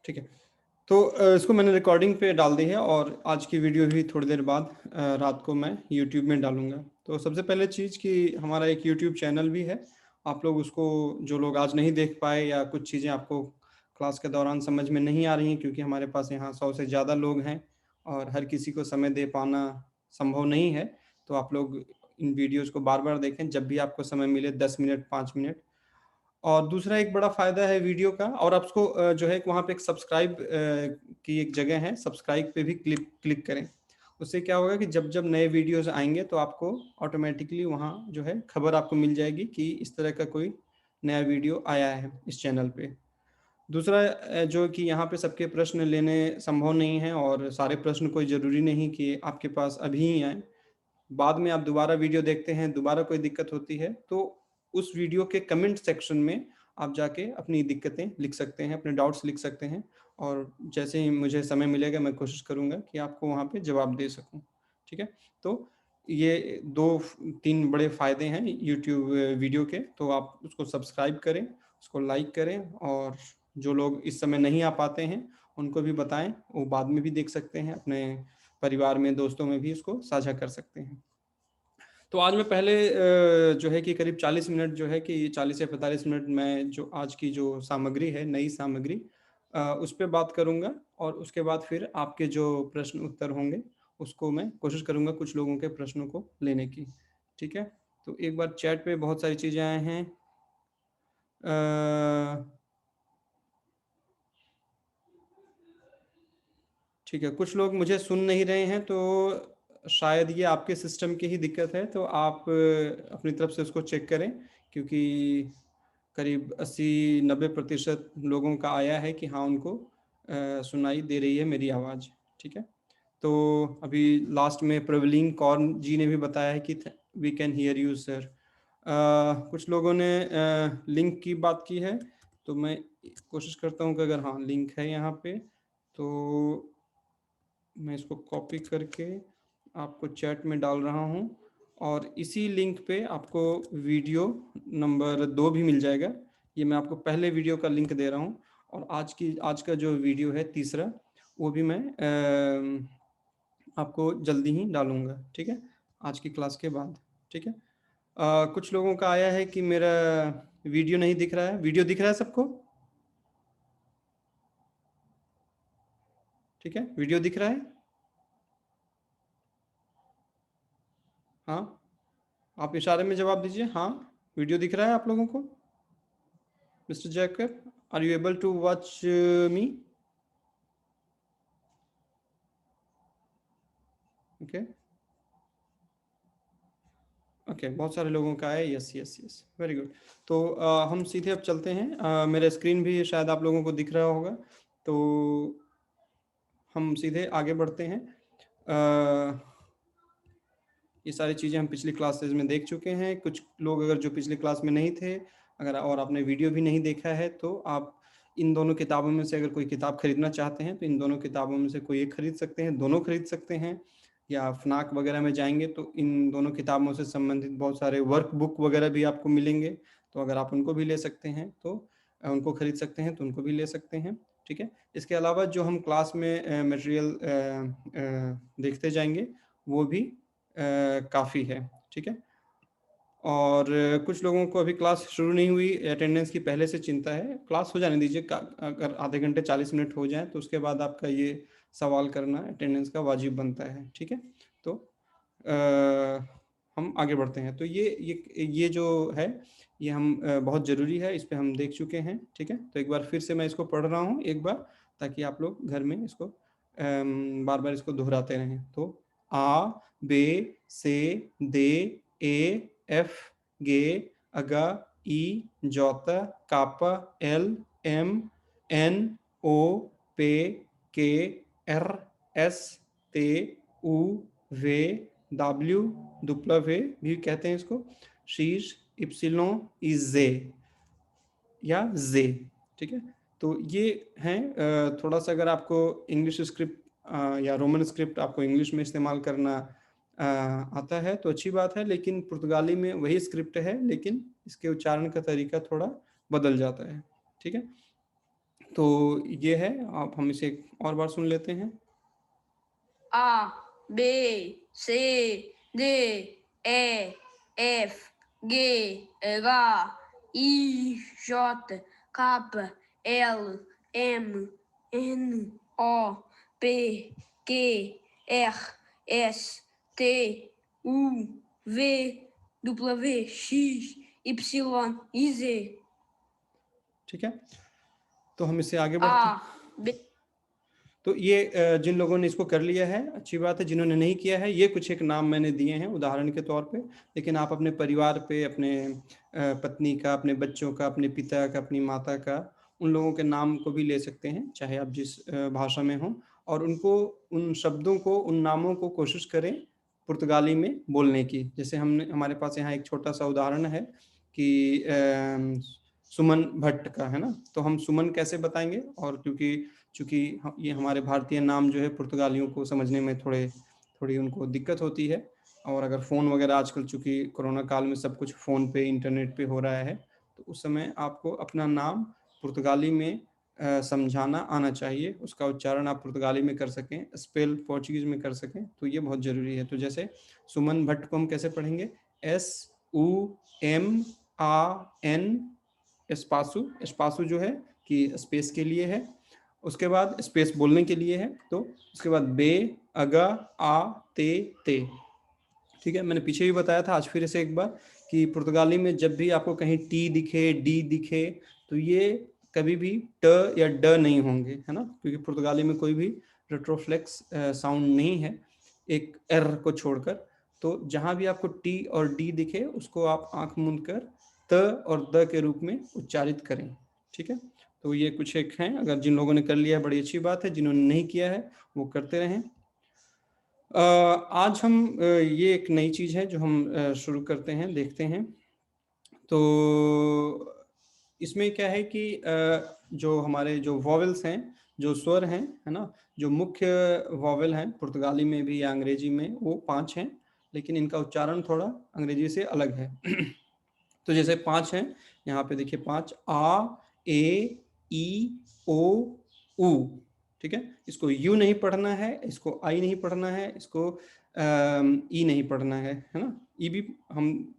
ठीक है। तो इसको मैंने रिकॉर्डिंग पे डाल दी है और आज की वीडियो भी थोड़ी देर बाद रात को मैं यूट्यूब में डालूंगा। तो सबसे पहले चीज़ कि हमारा एक यूट्यूब चैनल भी है। आप लोग उसको, जो लोग आज नहीं देख पाए या कुछ चीज़ें आपको क्लास के दौरान समझ में नहीं आ रही हैं, क्योंकि हमारे पास यहाँ 100 से ज़्यादा लोग हैं और हर किसी को समय दे पाना संभव नहीं है। तो आप लोग इन वीडियोज़ को बार बार देखें जब भी आपको समय मिले, 10 मिनट, 5 मिनट। और दूसरा एक बड़ा फ़ायदा है वीडियो का, और आप उसको जो है वहाँ पे एक सब्सक्राइब की एक जगह है, सब्सक्राइब पे भी क्लिक क्लिक करें। उससे क्या होगा कि जब जब नए वीडियोस आएंगे तो आपको ऑटोमेटिकली वहाँ जो है खबर आपको मिल जाएगी कि इस तरह का कोई नया वीडियो आया है इस चैनल पे। दूसरा जो कि यहाँ पे सबके प्रश्न लेने संभव नहीं है, और सारे प्रश्न कोई ज़रूरी नहीं कि आपके पास अभी ही आए। बाद में आप दोबारा वीडियो देखते हैं, दोबारा कोई दिक्कत होती है, तो उस वीडियो के कमेंट सेक्शन में आप जाके अपनी दिक्कतें लिख सकते हैं, अपने डाउट्स लिख सकते हैं, और जैसे ही मुझे समय मिलेगा मैं कोशिश करूँगा कि आपको वहाँ पे जवाब दे सकूँ। ठीक है? तो ये 2-3 बड़े फ़ायदे हैं यूट्यूब वीडियो के। तो आप उसको सब्सक्राइब करें, उसको लाइक करें, और जो लोग इस समय नहीं आ पाते हैं, उनको भी बताएँ, वो बाद में भी देख सकते हैं, अपने परिवार में, दोस्तों में भी इसको साझा कर सकते हैं। तो आज मैं पहले जो है कि करीब 40 मिनट, जो है कि 40 या 45 मिनट मैं जो आज की जो सामग्री है, नई सामग्री, उस पे बात करूँगा, और उसके बाद फिर आपके जो प्रश्न उत्तर होंगे, उसको मैं कोशिश करूँगा कुछ लोगों के प्रश्नों को लेने की। ठीक है? तो एक बार चैट पे बहुत सारी चीज़ें आए हैं। ठीक है, कुछ लोग मुझे सुन नहीं रहे हैं, तो शायद ये आपके सिस्टम की ही दिक्कत है, तो आप अपनी तरफ से उसको चेक करें, क्योंकि करीब 80-90% लोगों का आया है कि हाँ, उनको सुनाई दे रही है मेरी आवाज़। ठीक है? तो अभी लास्ट में प्रवलीन कौर जी ने भी बताया है कि we can hear you sir. कुछ लोगों ने लिंक की बात की है, तो मैं कोशिश करता हूँ कि अगर हाँ लिंक है यहाँ पे, तो मैं इसको कॉपी करके आपको चैट में डाल रहा हूँ, और इसी लिंक पे आपको वीडियो नंबर 2 भी मिल जाएगा। ये मैं आपको पहले वीडियो का लिंक दे रहा हूँ, और आज का जो वीडियो है तीसरा, वो भी मैं आपको जल्दी ही डालूंगा। ठीक है? आज की क्लास के बाद। ठीक है? कुछ लोगों का आया है कि मेरा वीडियो नहीं दिख रहा है। वीडियो दिख रहा है सबको? ठीक है, वीडियो दिख रहा है? हाँ, आप इशारे में जवाब दीजिए। हाँ, वीडियो दिख रहा है आप लोगों को? Mister Jacob, are you able to watch me? Okay okay, बहुत सारे लोगों का है। Yes yes yes, very good. तो हम सीधे अब चलते हैं। मेरा स्क्रीन भी शायद आप लोगों को दिख रहा होगा, तो हम सीधे आगे बढ़ते हैं। ये सारी चीज़ें हम पिछली क्लासेज में देख चुके हैं। कुछ लोग अगर जो पिछली क्लास में नहीं थे, अगर और आपने वीडियो भी नहीं देखा है, तो आप इन दोनों किताबों में से अगर कोई किताब खरीदना चाहते हैं, तो इन दोनों किताबों में से कोई एक खरीद सकते हैं, दोनों खरीद सकते हैं, या फनाक वगैरह में जाएंगे तो इन दोनों किताबों से संबंधित बहुत सारे वर्क बुक वगैरह भी आपको मिलेंगे। तो अगर आप उनको भी ले सकते हैं, तो उनको खरीद सकते हैं, तो उनको भी ले सकते हैं। ठीक है? इसके अलावा जो हम क्लास में मटेरियल देखते जाएंगे, वो भी काफ़ी है। ठीक है? और कुछ लोगों को अभी क्लास शुरू नहीं हुई, अटेंडेंस की पहले से चिंता है। क्लास हो जाने दीजिए, अगर आधे घंटे 40 मिनट हो जाए तो उसके बाद आपका ये सवाल करना अटेंडेंस का वाजिब बनता है। ठीक है? तो हम आगे बढ़ते हैं। तो ये जो है, ये हम बहुत ज़रूरी है, इस पे हम देख चुके हैं। ठीक है? तो एक बार फिर से मैं इसको पढ़ रहा हूँ एक बार, ताकि आप लोग घर में इसको बार बार इसको दोहराते रहें। तो आ, बे, से, दे, ए, एफ, गे, अगा, ई, जौता, कापा, एल, एम, एन, ओ, पे, के, एर, एस, ते, उ, वे, डब्ल्यू, दुप्ला वे भी कहते हैं इसको, शीश, इप्सिलों, इजे या जे। ठीक है? तो ये हैं थोड़ा सा, अगर आपको इंग्लिश स्क्रिप्ट या रोमन स्क्रिप्ट आपको इंग्लिश में इस्तेमाल करना आता है तो अच्छी बात है, लेकिन पुर्तगाली में वही स्क्रिप्ट है, लेकिन इसके उच्चारण का तरीका थोड़ा बदल जाता है। ठीक है? तो ये है, आप हम इसे एक और बार सुन लेते हैं। A, B, C, D, E, F, G, H, I, J, K, L, M, N, O, P, Q, R, S, T, U, V, W, X, Y e Z. ठीक है, तो हम इससे आगे बढ़ते हैं। A, B. तो ये जिन लोगों ने इसको कर लिया है अच्छी बात है, जिन्होंने नहीं किया है, ये कुछ एक नाम मैंने दिए हैं उदाहरण के तौर पे, लेकिन आप अपने परिवार पे, अपने पत्नी का, अपने बच्चों का, अपने पिता का, अपनी माता का, उन लोगों के नाम को भी ले सकते हैं, चाहे आप जिस भाषा में हों, और उनको, उन शब्दों को, उन नामों को कोशिश करें पुर्तगाली में बोलने की। जैसे हमारे पास यहाँ एक छोटा सा उदाहरण है कि सुमन भट्ट का, है ना, तो हम सुमन कैसे बताएंगे, और क्योंकि चूँकि ये हमारे भारतीय नाम जो है पुर्तगालियों को समझने में थोड़ी उनको दिक्कत होती है, और अगर फ़ोन वगैरह आजकल चूँकि कोरोना काल में सब कुछ फ़ोन पे, इंटरनेट पे हो रहा है, तो उस समय आपको अपना नाम पुर्तगाली में समझाना आना चाहिए, उसका उच्चारण आप पुर्तगाली में कर सकें, स्पेल पोर्चुगीज़ में कर सकें, तो ये बहुत ज़रूरी है। तो जैसे सुमन भट्ट को हम कैसे पढ़ेंगे? SUMAN एस्पासू, एस्पासू जो है कि स्पेस के लिए है, उसके बाद स्पेस बोलने के लिए है, तो उसके बाद बे, अगा, आ, ते। ठीक है, मैंने पीछे भी बताया था, आज फिर से एक बार, कि पुर्तगाली में जब भी आपको कहीं टी दिखे, डी दिखे, तो ये कभी भी ट या ड नहीं होंगे, है ना, क्योंकि पुर्तगाली में कोई भी रेट्रोफ्लेक्स साउंड नहीं है, एक एर को छोड़कर। तो जहां भी आपको टी और डी दिखे, उसको आप आंख मूंद कर त और द के रूप में उच्चारित करें। ठीक है, तो ये कुछ एक हैं, अगर जिन लोगों ने कर लिया है बड़ी अच्छी बात है, जिन्होंने नहीं किया है वो करते रहें। आज हम ये एक नई चीज़ है जो हम शुरू करते हैं, देखते हैं। तो इसमें क्या है कि जो हमारे जो वॉवेल्स हैं, जो स्वर हैं, है ना, जो मुख्य वॉवेल हैं पुर्तगाली में भी या अंग्रेजी में, वो 5 हैं, लेकिन इनका उच्चारण थोड़ा अंग्रेजी से अलग है। तो जैसे 5 हैं, यहाँ पे देखिए 5, आ, ए, ई, ओ, ऊ। ठीक है, इसको यू नहीं पढ़ना है, इसको आई नहीं पढ़ना है, इसको ई नहीं पढ़ना है ना। ई भी हम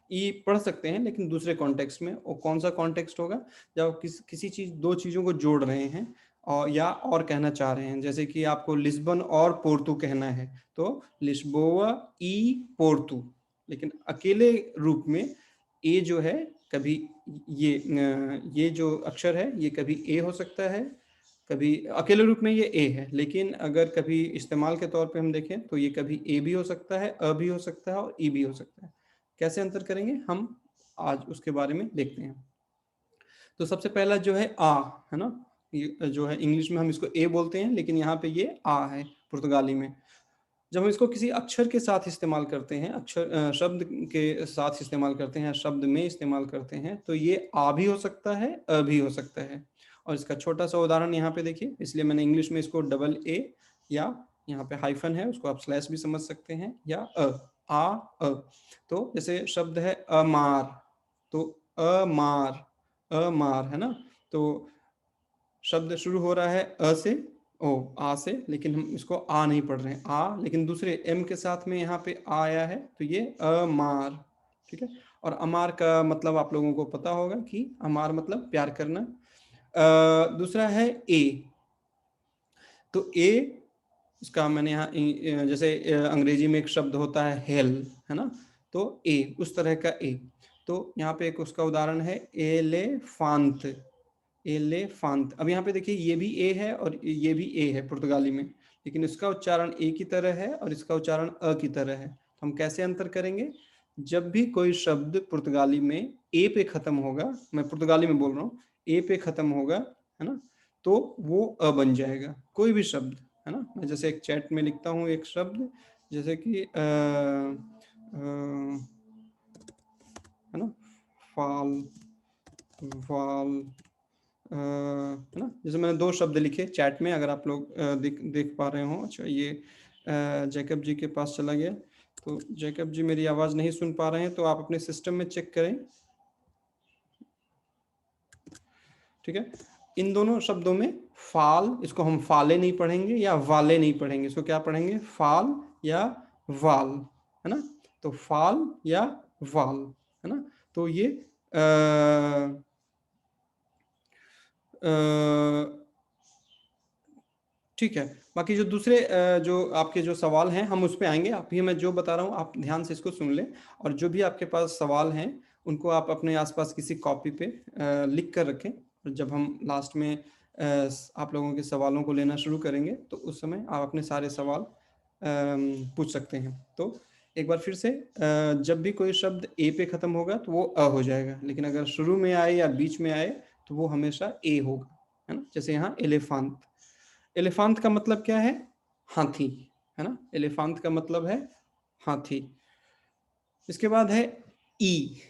ई पढ़ सकते हैं, लेकिन दूसरे कॉन्टेक्स्ट में। और कौन सा कॉन्टेक्स्ट होगा? जब किसी चीज, दो चीजों को जोड़ रहे हैं और या और कहना चाह रहे हैं, जैसे कि आपको लिस्बन और पोर्तु कहना है, तो लिस्बोआ ई पोर्तु। लेकिन अकेले रूप में ए जो है, कभी ये जो अक्षर है, ये कभी ए हो सकता है, कभी अकेले रूप में ये ए है, लेकिन अगर कभी इस्तेमाल के तौर पे हम देखें तो ये कभी ए भी हो सकता है, अ भी हो सकता है और ई भी हो सकता है। कैसे अंतर करेंगे हम, आज उसके बारे में देखते हैं। तो सबसे पहला जो है आ, है ना, ये जो है इंग्लिश में हम इसको ए बोलते हैं, लेकिन यहाँ पे ये आ है पुर्तगाली में। जब हम इसको किसी अक्षर के साथ इस्तेमाल करते हैं, शब्द के साथ इस्तेमाल करते हैं, शब्द में इस्तेमाल करते हैं, तो ये आ भी हो सकता है, अ भी हो सकता है। और इसका छोटा सा उदाहरण यहाँ पे देखिए, इसलिए मैंने इंग्लिश में इसको डबल ए, या यहाँ पे हाइफन है, उसको आप स्लैश भी समझ सकते हैं, या आ, अ। तो जैसे शब्द है अमार, तो अमार, अमार, है ना। तो शब्द शुरू हो रहा है अ से, ओ आ से, लेकिन हम इसको आ नहीं पढ़ रहे हैं, आ, लेकिन दूसरे एम के साथ में यहाँ पे आ आया है, तो ये अमार। ठीक है, और अमार का मतलब आप लोगों को पता होगा कि अमार मतलब प्यार करना। दूसरा है ए, तो ए, इसका मैंने यहाँ जैसे अंग्रेजी में एक शब्द होता है हेल, है ना, तो ए, उस तरह का ए। तो यहाँ पे एक उसका उदाहरण है एलेफांत, एलेफांत। अब यहाँ पे देखिए, ये भी ए है और ये भी ए है पुर्तगाली में, लेकिन इसका उच्चारण ए की तरह है और इसका उच्चारण अ की तरह है। तो हम कैसे अंतर करेंगे? जब भी कोई शब्द पुर्तगाली में ए पे खत्म होगा, मैं पुर्तगाली में बोल रहा हूँ, ए पे खत्म होगा, है ना, तो वो अ बन जाएगा, कोई भी शब्द, है ना। मैं जैसे एक चैट में लिखता हूँ एक शब्द, जैसे कि है ना, फाल, वाल, है ना। जैसे मैंने 2 शब्द लिखे चैट में, अगर आप लोग देख पा रहे हो। अच्छा, ये जैकब जी के पास चला गया, तो जैकब जी मेरी आवाज़ नहीं सुन पा रहे हैं, तो आप अपने सिस्टम में चेक करें। ठीक है, इन दोनों शब्दों में फाल, इसको हम फाले नहीं पढ़ेंगे या वाले नहीं पढ़ेंगे, इसको क्या पढ़ेंगे, फाल या वाल, है ना। तो फाल या वाल, है ना। तो ये ठीक है। बाकी जो दूसरे जो आपके जो सवाल हैं हम उस पे आएंगे। अभी मैं जो बता रहा हूँ आप ध्यान से इसको सुन लें, और जो भी आपके पास सवाल हैं उनको आप अपने आसपास किसी कॉपी पे लिख कर रखें। और जब हम लास्ट में आप लोगों के सवालों को लेना शुरू करेंगे तो उस समय आप अपने सारे सवाल पूछ सकते हैं। तो एक बार फिर से, जब भी कोई शब्द ए पे ख़त्म होगा तो वो अ हो जाएगा, लेकिन अगर शुरू में आए या बीच में आए तो वो हमेशा ए होगा, है ना। जैसे यहाँ एलिफेंट, एलिफेंट का मतलब क्या है, हाथी, है ना। एलिफेंट का मतलब है हाथी। इसके बाद है ई,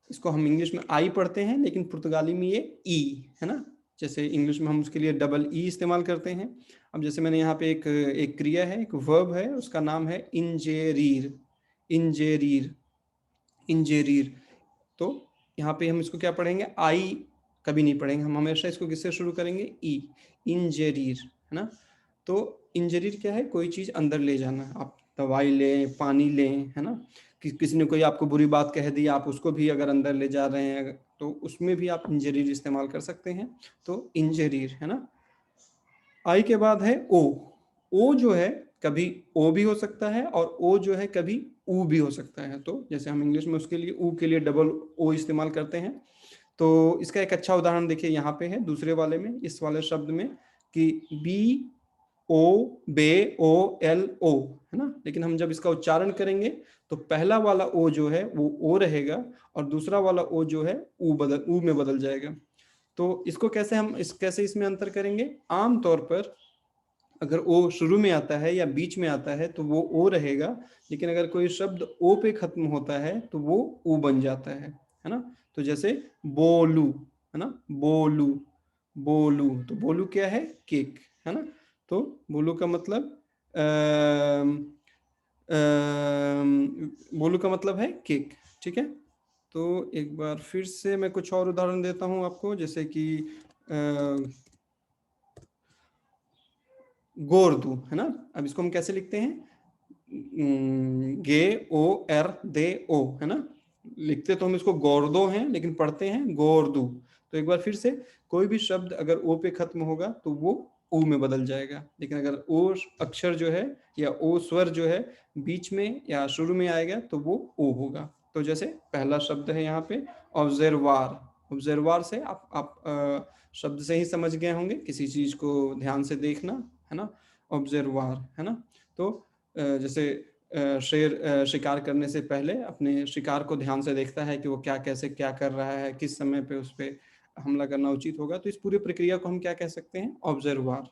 इसको हम इंग्लिश में आई पढ़ते हैं लेकिन पुर्तगाली में ये ई, है ना। जैसे इंग्लिश में हम उसके लिए डबल ई इस्तेमाल करते हैं। अब जैसे मैंने यहाँ पे एक क्रिया है, एक वर्ब है, उसका नाम है इंजेरीर, इंजेरीर, इंजेरीर। तो यहाँ पे हम इसको क्या पढ़ेंगे, आई कभी नहीं पढ़ेंगे, हम हमेशा इसको किससे शुरू करेंगे, ई, इंजेरीर, है ना। तो इंजरीर क्या है, कोई चीज़ अंदर ले जाना, आप दवाई लें, पानी लें, है ना। किसी ने कोई आपको बुरी बात कह दी, आप उसको भी अगर अंदर ले जा रहे हैं तो उसमें भी आप इंजरीर इस्तेमाल कर सकते हैं। तो इंजरीर, है ना। आई के बाद है ओ, ओ जो है कभी ओ भी हो सकता है और ओ जो है कभी ऊ भी हो सकता है। तो जैसे हम इंग्लिश में उसके लिए ऊ के लिए डबल ओ इस्तेमाल करते हैं। तो इसका एक अच्छा उदाहरण देखिए यहाँ पे है दूसरे वाले में, इस वाले शब्द में, कि बी ओ बे ओ एल ओ, है ना। लेकिन हम जब इसका उच्चारण करेंगे तो पहला वाला ओ जो है वो ओ रहेगा और दूसरा वाला ओ जो है ऊ में बदल जाएगा। तो इसको कैसे इसमें अंतर करेंगे, आम तौर पर अगर ओ शुरू में आता है या बीच में आता है तो वो ओ रहेगा, लेकिन अगर कोई शब्द ओ पे खत्म होता है तो वो ऊ बन जाता है ना। तो जैसे बोलू, है ना, बोलू, बोलू, तो बोलू क्या है, केक, है ना। तो बोलू का मतलब बोलू का मतलब है केक, ठीक है। तो एक बार फिर से मैं कुछ और उदाहरण देता हूँ आपको, जैसे कि गोरदू, है ना। अब इसको हम कैसे लिखते हैं, गे ओ एर दे ओ, है ना। लिखते तो हम इसको गोरदो हैं लेकिन पढ़ते हैं गोरदू। तो एक बार फिर से, कोई भी शब्द अगर ओ पे खत्म होगा तो वो ऊ में बदल जाएगा, लेकिन अगर ओ अक्षर जो है या ओ स्वर जो है बीच में या शुरू में आएगा तो वो ओ होगा। तो जैसे पहला शब्द है यहाँ पे ऑब्जर्वार, ऑब्जर्वार से आप शब्द से ही समझ गए होंगे, किसी चीज को ध्यान से देखना, है ना, ऑब्जर्वार, है ना। तो जैसे शेर शिकार करने से पहले अपने शिकार को ध्यान से देखता है कि वो कैसे क्या कर रहा है, किस समय पे उस पर हमला करना उचित होगा। तो इस पूरी प्रक्रिया को हम क्या कह सकते हैं, ऑब्जर्वार।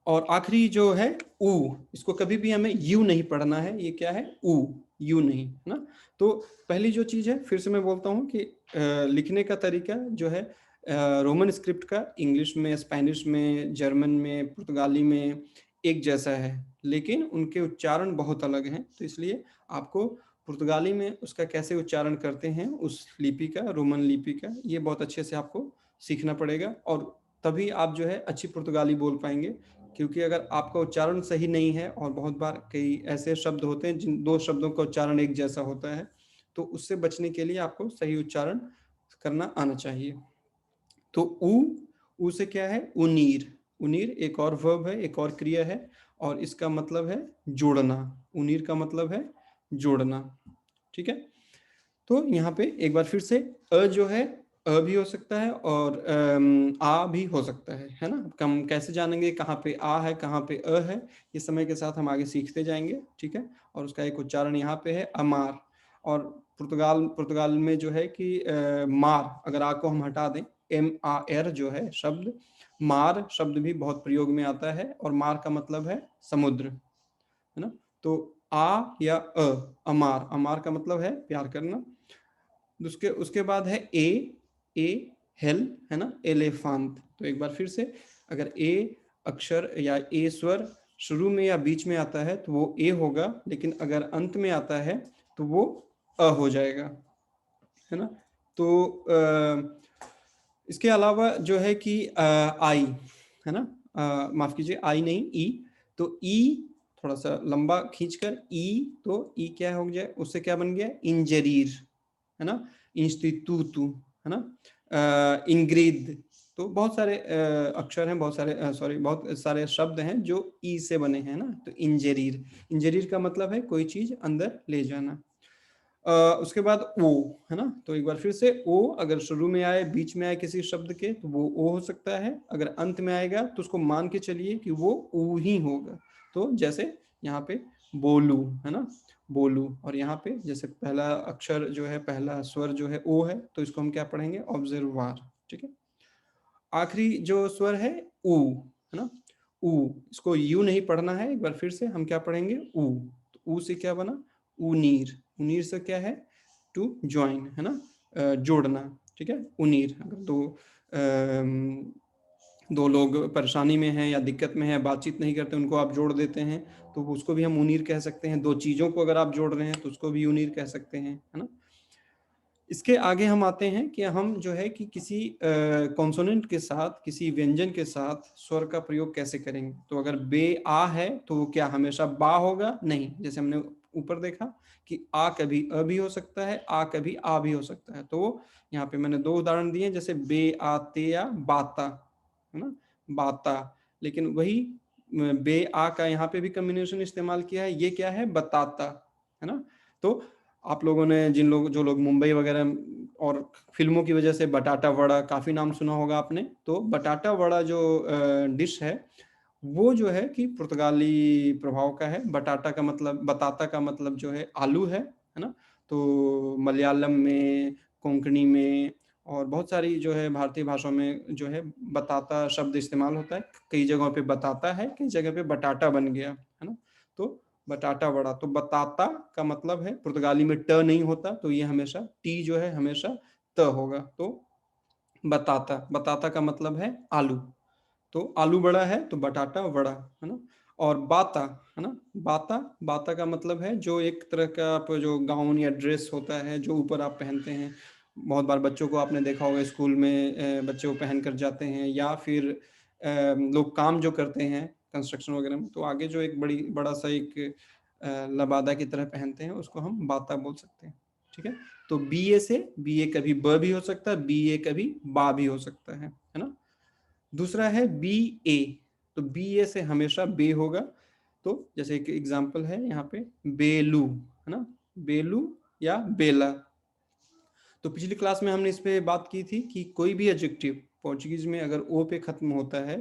और आखिरी जो है ऊ, इसको कभी भी हमें यू नहीं पढ़ना है, ये क्या है, ऊ, यू नहीं, है ना। तो पहली जो चीज़ है, फिर से मैं बोलता हूँ कि लिखने का तरीका जो है रोमन स्क्रिप्ट का इंग्लिश में, स्पेनिश में, जर्मन में, पुर्तगाली में एक जैसा है, लेकिन उनके उच्चारण बहुत अलग हैं। तो इसलिए आपको पुर्तगाली में उसका कैसे उच्चारण करते हैं, उस लिपि का, रोमन लिपि का, ये बहुत अच्छे से आपको सीखना पड़ेगा, और तभी आप जो है अच्छी पुर्तगाली बोल पाएंगे। क्योंकि अगर आपका उच्चारण सही नहीं है, और बहुत बार कई ऐसे शब्द होते हैं जिन दो शब्दों का उच्चारण एक जैसा होता है, तो उससे बचने के लिए आपको सही उच्चारण करना आना चाहिए। तो ऊ से क्या है, उनीर, उनीर एक और वर्ब है, एक और क्रिया है, और इसका मतलब है जोड़ना, उनीर का मतलब है जोड़ना, ठीक है। तो यहाँ पे एक बार फिर से अ जो है अ भी हो सकता है और आ भी हो सकता है ना। हम कैसे जानेंगे कहाँ पे आ है कहाँ पे अ है, ये समय के साथ हम आगे सीखते जाएंगे, ठीक है। और उसका एक उच्चारण यहाँ पे है अमार। और पुर्तगाल में जो है कि मार, अगर आ को हम हटा दें, MAR जो है शब्द, मार शब्द भी बहुत प्रयोग में आता है, और मार का मतलब है समुद्र, है ना। तो आ या अमार, अमार का मतलब है प्यार करना। उसके उसके बाद है ए हेल, है ना, एलेफांत। तो एक बार फिर से, अगर ए अक्षर या ए स्वर शुरू में या बीच में आता है तो वो ए होगा, लेकिन अगर अंत में आता है तो वो अ हो जाएगा, है ना। तो इसके अलावा जो है कि आई, है ना, माफ कीजिए आई नहीं ई, तो ई थोड़ा सा लंबा खींचकर ई, तो ई क्या हो जाए, उससे क्या बन गया, इंजरीर, है ना, इंस्टीट्यूटू, है ना, इंग्रिद। तो बहुत सारे अक्षर हैं, बहुत सारे सॉरी बहुत सारे शब्द हैं जो ई से बने हैं ना। तो इंजरीर, इंजरीर का मतलब है कोई चीज अंदर ले जाना। उसके बाद ओ, है ना, तो एक बार फिर से ओ अगर शुरू में आए, बीच में आए किसी शब्द के, तो वो ओ हो सकता है। अगर अंत में आएगा तो उसको मान के चलिए कि वो ऊ ही होगा। तो जैसे यहाँ पे बोलू, है ना, बोलू। और यहाँ पे जैसे पहला अक्षर जो है, पहला स्वर जो है ओ है, तो इसको हम क्या पढ़ेंगे, ऑब्जर्वार। ठीक है। आखिरी जो स्वर है ऊ, है ना, ऊ, इसको यू नहीं पढ़ना है। एक बार फिर से हम क्या पढ़ेंगे, ऊ। तो ऊ से क्या बना, उनीर। उनीर से क्या है, टू ज्वाइन, है ना, जोड़ना। ठीक है, उनीर। अगर दो लोग परेशानी में हैं या दिक्कत में हैं, बातचीत नहीं करते, उनको आप जोड़ देते हैं, तो उसको भी हम उनीर कह सकते हैं। दो चीज़ों को अगर आप जोड़ रहे हैं तो उसको भी उनीर कह सकते हैं, है ना। इसके आगे हम आते हैं कि हम जो है कि किसी कॉन्सोनेंट के साथ, किसी व्यंजन के साथ स्वर का प्रयोग कैसे करेंगे। तो अगर बे आ है तो वो क्या हमेशा बा होगा, नहीं। जैसे हमने ऊपर देखा कि आ कभी अ भी हो सकता है, आ कभी आ भी हो सकता है। तो यहाँ पे मैंने दो उदाहरण दिए, जैसे बे आते या बाता, है ना, बाता। लेकिन वही बे आ का यहाँ पे भी कम्बिनेशन इस्तेमाल किया है, ये क्या है, बताता, है ना। तो आप लोगों ने जो लोग मुंबई वगैरह और फिल्मों की वजह से बटाटा वड़ा काफ़ी नाम सुना होगा आपने। तो बटाटा वड़ा जो डिश है, वो जो है कि पुर्तगाली प्रभाव का है। बटाटा का मतलब, बताता का मतलब जो है आलू है ना। तो मलयालम में, कोंकणी में और बहुत सारी जो है भारतीय भाषाओं में जो है बताता शब्द इस्तेमाल होता है। कई जगहों पे बताता है, कई जगह पे बटाटा बन गया, है ना। तो बटाटा वड़ा, तो बताता का मतलब है, पुर्तगाली में ट नहीं होता, तो ये हमेशा टी जो है हमेशा त होगा। तो बताता, बताता का मतलब है आलू। तो आलू बड़ा है तो बटाटा वड़ा, है ना। और बाता, है ना, बाता, बाता का मतलब है जो एक तरह का आप जो गाउन या ड्रेस होता है जो ऊपर आप पहनते हैं। बहुत बार बच्चों को आपने देखा होगा स्कूल में, बच्चे वो पहन कर जाते हैं, या फिर लोग काम जो करते हैं कंस्ट्रक्शन वगैरह में, तो आगे जो एक बड़ा सा एक लबादा की तरह पहनते हैं, उसको हम बाता बोल सकते हैं। ठीक है। तो बी ए से, बी ए कभी ब भी हो सकता है, बी ए कभी बा भी हो सकता है ना। दूसरा है बी ए, तो बी ए से हमेशा बे होगा। तो जैसे एक एग्जांपल है यहाँ पे, बेलू, है ना, बेलू या बेला। तो पिछली क्लास में हमने इस पे बात की थी कि कोई भी एडजेक्टिव पोर्चुगीज में अगर ओ पे खत्म होता है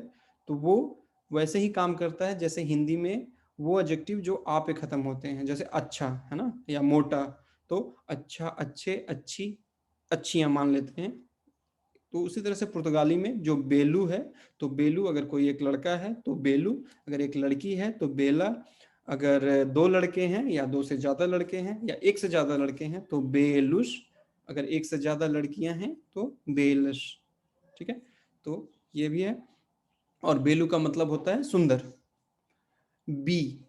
तो वो वैसे ही काम करता है जैसे हिंदी में वो एडजेक्टिव जो आ पे खत्म होते हैं, जैसे अच्छा, है ना, या मोटा। तो अच्छा, अच्छे, अच्छी, अच्छियां मान लेते हैं। तो उसी तरह से पुर्तगाली में जो बेलू है, तो बेलू अगर कोई एक लड़का है तो बेलू, अगर एक लड़की है तो बेला, अगर दो लड़के हैं या दो से ज्यादा लड़के हैं या एक से ज्यादा लड़के हैं तो बेलुश, अगर एक से ज्यादा लड़कियां हैं तो बेलश। ठीक है। तो ये भी है। और बेलू का मतलब होता है सुंदर, बी,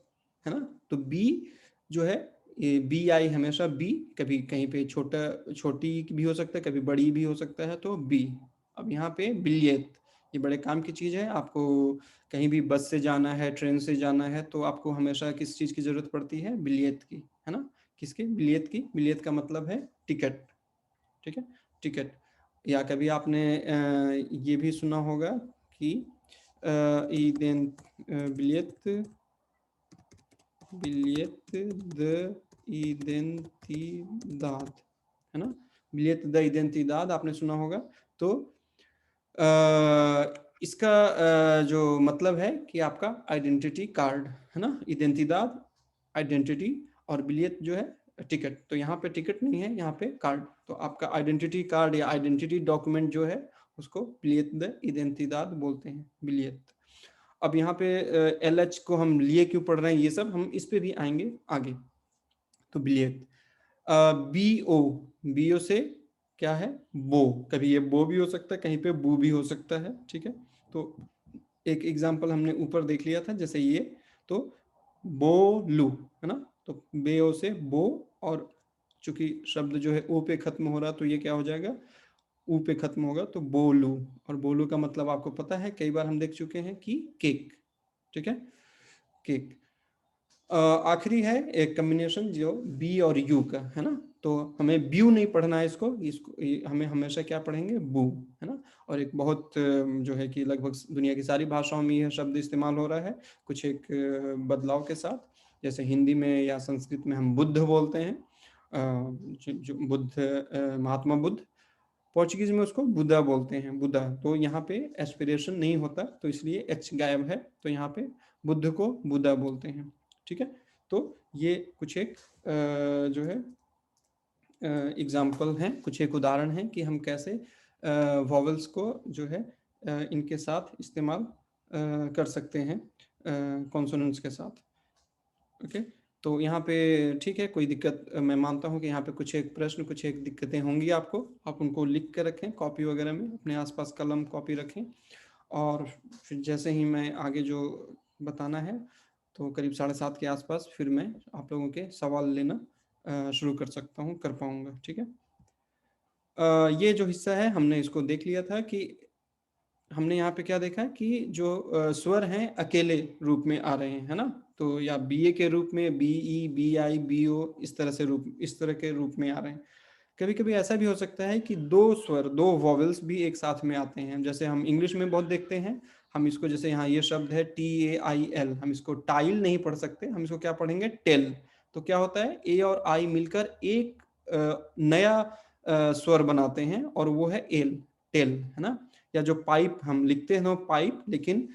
है ना। तो बी जो है, ये बी आई हमेशा बी, कभी कहीं पे छोटा, छोटी भी हो सकता है, कभी बड़ी भी हो सकता है, तो बी। अब यहाँ पे बिलियत, ये बड़े काम की चीज़ है। आपको कहीं भी बस से जाना है, ट्रेन से जाना है, तो आपको हमेशा किस चीज़ की ज़रूरत पड़ती है, बिलियत की, है ना। किसकी, बिलियत की। बिलियत का मतलब है टिकट। ठीक है, टिकट। या कभी आपने ये भी सुना होगा कि बिलियत, बिलियत द identidad, है ना, बिलियत द identidad आपने सुना होगा। तो इसका जो मतलब है कि आपका आइडेंटिटी कार्ड, है ना, identidad आइडेंटिटी, और बिलियत जो है टिकट। तो यहाँ पे टिकट नहीं है, यहाँ पे कार्ड। तो आपका आइडेंटिटी कार्ड या आइडेंटिटी डॉक्यूमेंट जो है उसको बिलियत द identidad बोलते हैं, बिलियत। अब यहाँ पे एल एच को हम लिए क्यों पढ़ रहे हैं, ये सब हम इस पे भी आएंगे आगे। तो बिलियत, बी ओ, बी ओ से क्या है, बो, कभी ये बो भी हो सकता है, कहीं पे बू भी हो सकता है। ठीक है। तो एक एग्जांपल हमने ऊपर देख लिया था, जैसे ये, तो बोलू, है ना। तो बे ओ से बो, और चूंकि शब्द जो है ओ पे खत्म हो रहा तो ये क्या हो जाएगा, ऊ पे खत्म होगा तो बोलू, और बोलू का मतलब आपको पता है, कई बार हम देख चुके हैं कि केक, ठीक है, केक। आखिरी है एक कम्बिनेशन जो बी और यू का है ना, तो हमें ब्यू नहीं पढ़ना है इसको, हमें हमेशा क्या पढ़ेंगे, बू, है ना। और एक बहुत जो है कि लगभग दुनिया की सारी भाषाओं में यह शब्द इस्तेमाल हो रहा है, कुछ एक बदलाव के साथ। जैसे हिंदी में या संस्कृत में हम बुद्ध बोलते हैं, जो बुद्ध, महात्मा बुद्ध। पोर्चुगीज में उसको बुदा बोलते हैं, बुदा। तो यहाँ पे एस्पिरेशन नहीं होता, तो इसलिए एच गायब है, तो यहाँ पे बुद्ध को बुदा बोलते हैं, ठीक है। तो ये कुछ एक जो है एग्जाम्पल हैं, कुछ एक उदाहरण हैं कि हम कैसे वॉवल्स को जो है इनके साथ इस्तेमाल कर सकते हैं कॉन्सोनेंट्स के साथ, ओके। तो यहाँ पे ठीक है, कोई दिक्कत, मैं मानता हूँ कि यहाँ पे कुछ एक प्रश्न, कुछ एक दिक्कतें होंगी आपको, आप उनको लिख के रखें कॉपी वगैरह में, अपने आसपास कलम कॉपी रखें। और फिर जैसे ही मैं आगे जो बताना है, तो करीब 7:30 के आसपास फिर मैं आप लोगों के सवाल लेना शुरू कर सकता हूँ, कर पाऊँगा, ठीक है। ये जो हिस्सा है हमने इसको देख लिया था कि हमने यहाँ पे क्या देखा कि जो स्वर हैं अकेले रूप में आ रहे हैं, है ना। तो या बी ए के रूप में, B E, B I, B O, इस तरह से रूप, इस तरह के रूप में आ रहे हैं। कभी कभी ऐसा भी हो सकता है कि दो स्वर, दो वॉवेल्स भी एक साथ में आते हैं, जैसे हम इंग्लिश में बहुत देखते हैं। हम इसको, जैसे यहाँ ये शब्द है TAIL, हम इसको टाइल नहीं पढ़ सकते, हम इसको क्या पढ़ेंगे, टेल। तो क्या होता है, ए और आई मिलकर एक नया स्वर बनाते हैं, और वो है एल, टेल, है ना। या जो पाइप हम लिखते हैं, पाइप, लेकिन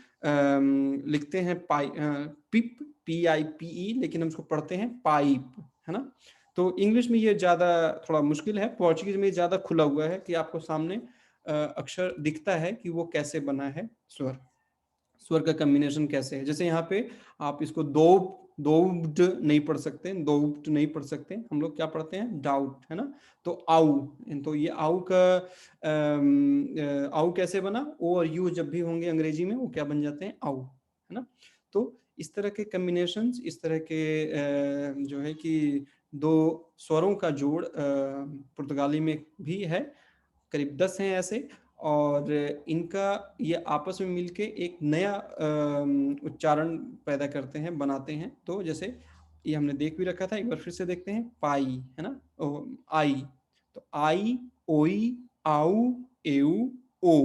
लिखते हैं पिप, PIPE, लेकिन हम उसको पढ़ते हैं पाइप, है ना। तो इंग्लिश में ये ज़्यादा थोड़ा मुश्किल है, पोर्चुगीज में ज़्यादा खुला हुआ है कि आपको सामने अक्षर दिखता है कि वो कैसे बना है, स्वर, स्वर का कम्बिनेशन कैसे है। जैसे यहाँ पे आप इसको दोव्ड नहीं पढ़ सकते, दोव्ड नहीं पढ़ सकते, हम लोग क्या पढ़ते हैं, डाउट, है ना। तो आउ, तो ये आउ का आउ कैसे बना, ओ और यू जब भी होंगे अंग्रेजी में, वो क्या बन जाते हैं, आउ, है ना। तो इस तरह के कम्बिनेशंस, इस तरह के जो है कि दो स्वरों का जोड़ पुर्तगाली में भी है, करीब 10 हैं ऐसे, और इनका ये आपस में मिलके एक नया उच्चारण पैदा करते हैं, बनाते हैं। तो जैसे ये हमने देख भी रखा था, एक बार फिर से देखते हैं, पाई, है ना, आई, तो आई, ओई, आउ, एउ, ओ,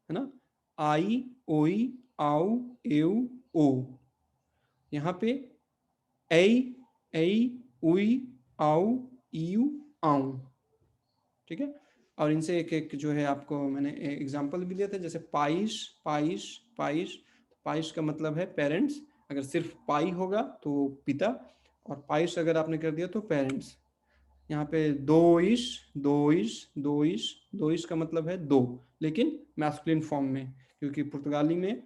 है ना, आई, ओई, आउ, एउ, ओ। यहाँ पे ऐ, ऐ, उई, आउ, ईउ, आऊ, ठीक है। और इनसे एक एक जो है आपको मैंने एग्जांपल भी दिया था, जैसे पाइश, पाइश, पाइश। पाइश का मतलब है पेरेंट्स, अगर सिर्फ पाई होगा तो पिता, और पाइश अगर आपने कर दिया तो पेरेंट्स। यहाँ पे दोइश, दोइश, दोइश, दोइश का मतलब है दो, लेकिन मैस्कुलिन फॉर्म में, क्योंकि पुर्तगाली में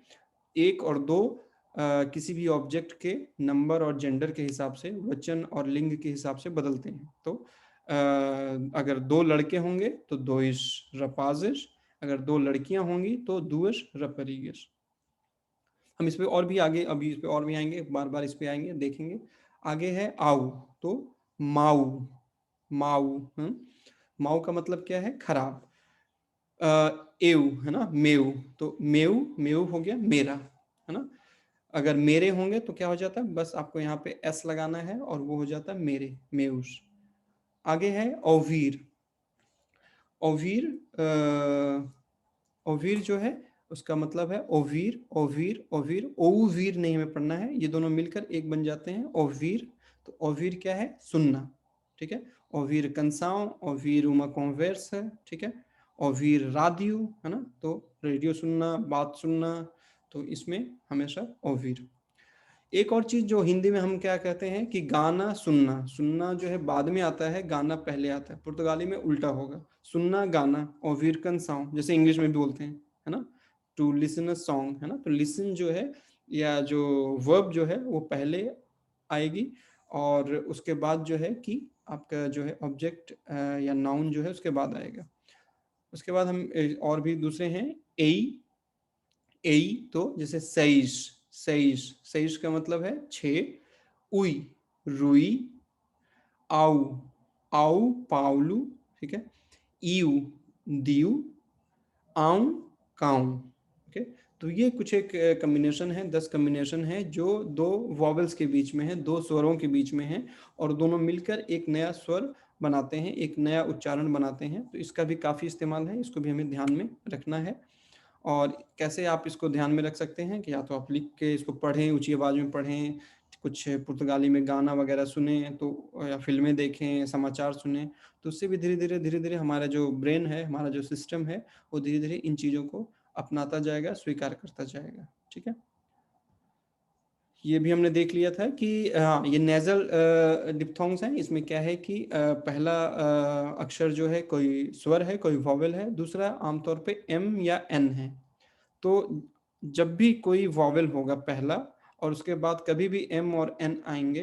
एक और दो किसी भी ऑब्जेक्ट के नंबर और जेंडर के हिसाब से, वचन और लिंग के हिसाब से बदलते हैं। तो अगर दो लड़के होंगे तो दोइश रपाजिश, अगर दो लड़कियां होंगी तो दुइश रपरीगिश। हम इस पे और भी आगे, अभी इस पे और भी आएंगे, बार बार इस पे आएंगे, देखेंगे। आगे है आऊ, तो माऊ, माऊ, माऊ का मतलब क्या है, खराब। एव, है ना, मेव, तो मेव, मेव हो गया मेरा, है ना। अगर मेरे होंगे तो क्या हो जाता है, बस आपको यहाँ पे एस लगाना है और वो हो जाता है मेरे, मेउस। आगे है ओवीर, ओवीर, ओवीर जो है उसका मतलब है ओवीर, ओवीर, ओवीर, ओवीर नहीं हमें पढ़ना है, ये दोनों मिलकर एक बन जाते हैं ओवीर। तो ओवीर क्या है, सुनना, ठीक है। ओवीर canção, ouvir uma conversa, ठीक है। ओवीर राडियो, है ना, तो रेडियो सुनना, बात सुनना, तो इसमें हमेशा ओवीर। एक और चीज जो हिंदी में हम क्या कहते हैं कि गाना सुनना, सुनना जो है बाद में आता है, गाना पहले आता है। पुर्तगाली में उल्टा होगा, सुनना गाना, ओवीर canção, जैसे इंग्लिश में भी बोलते हैं, है ना, टू लिसन अ सॉन्ग, है ना। तो लिसन जो है, या जो वर्ब जो है वो पहले आएगी, और उसके बाद जो है कि आपका जो है ऑब्जेक्ट या नाउन जो है उसके बाद आएगा। उसके बाद हम और भी दूसरे हैं, एई, एई, तो जैसे सेइस, सेइस, सेइस का मतलब है छः। उई, रुई, आउ, आउ, पाउलू, ठीक है। ईयू, दियू, आऊं, काऊं। ओके, तो ये कुछ एक कम्बिनेशन है, 10 कम्बिनेशन है जो दो वॉवल्स के बीच में है, दो स्वरों के बीच में है, और दोनों मिलकर एक नया स्वर बनाते हैं, एक नया उच्चारण बनाते हैं। तो इसका भी काफ़ी इस्तेमाल है, इसको भी हमें ध्यान में रखना है। और कैसे आप इसको ध्यान में रख सकते हैं कि या तो आप लिख के इसको पढ़ें, ऊंची आवाज़ में पढ़ें, कुछ पुर्तगाली में गाना वगैरह सुने, तो या फिल्में देखें, समाचार सुने, तो उससे भी धीरे धीरे हमारा जो ब्रेन है, हमारा जो सिस्टम है, वो धीरे धीरे इन चीज़ों को अपनाता जाएगा, स्वीकार करता जाएगा। ठीक है, ये भी हमने देख लिया था कि हाँ, ये नेजल डिप्थोंग्स हैं। इसमें क्या है कि पहला अक्षर जो है कोई स्वर है, कोई वॉवेल है, दूसरा आमतौर पे एम या एन है। तो जब भी कोई वॉवेल होगा पहला और उसके बाद कभी भी एम और एन आएंगे,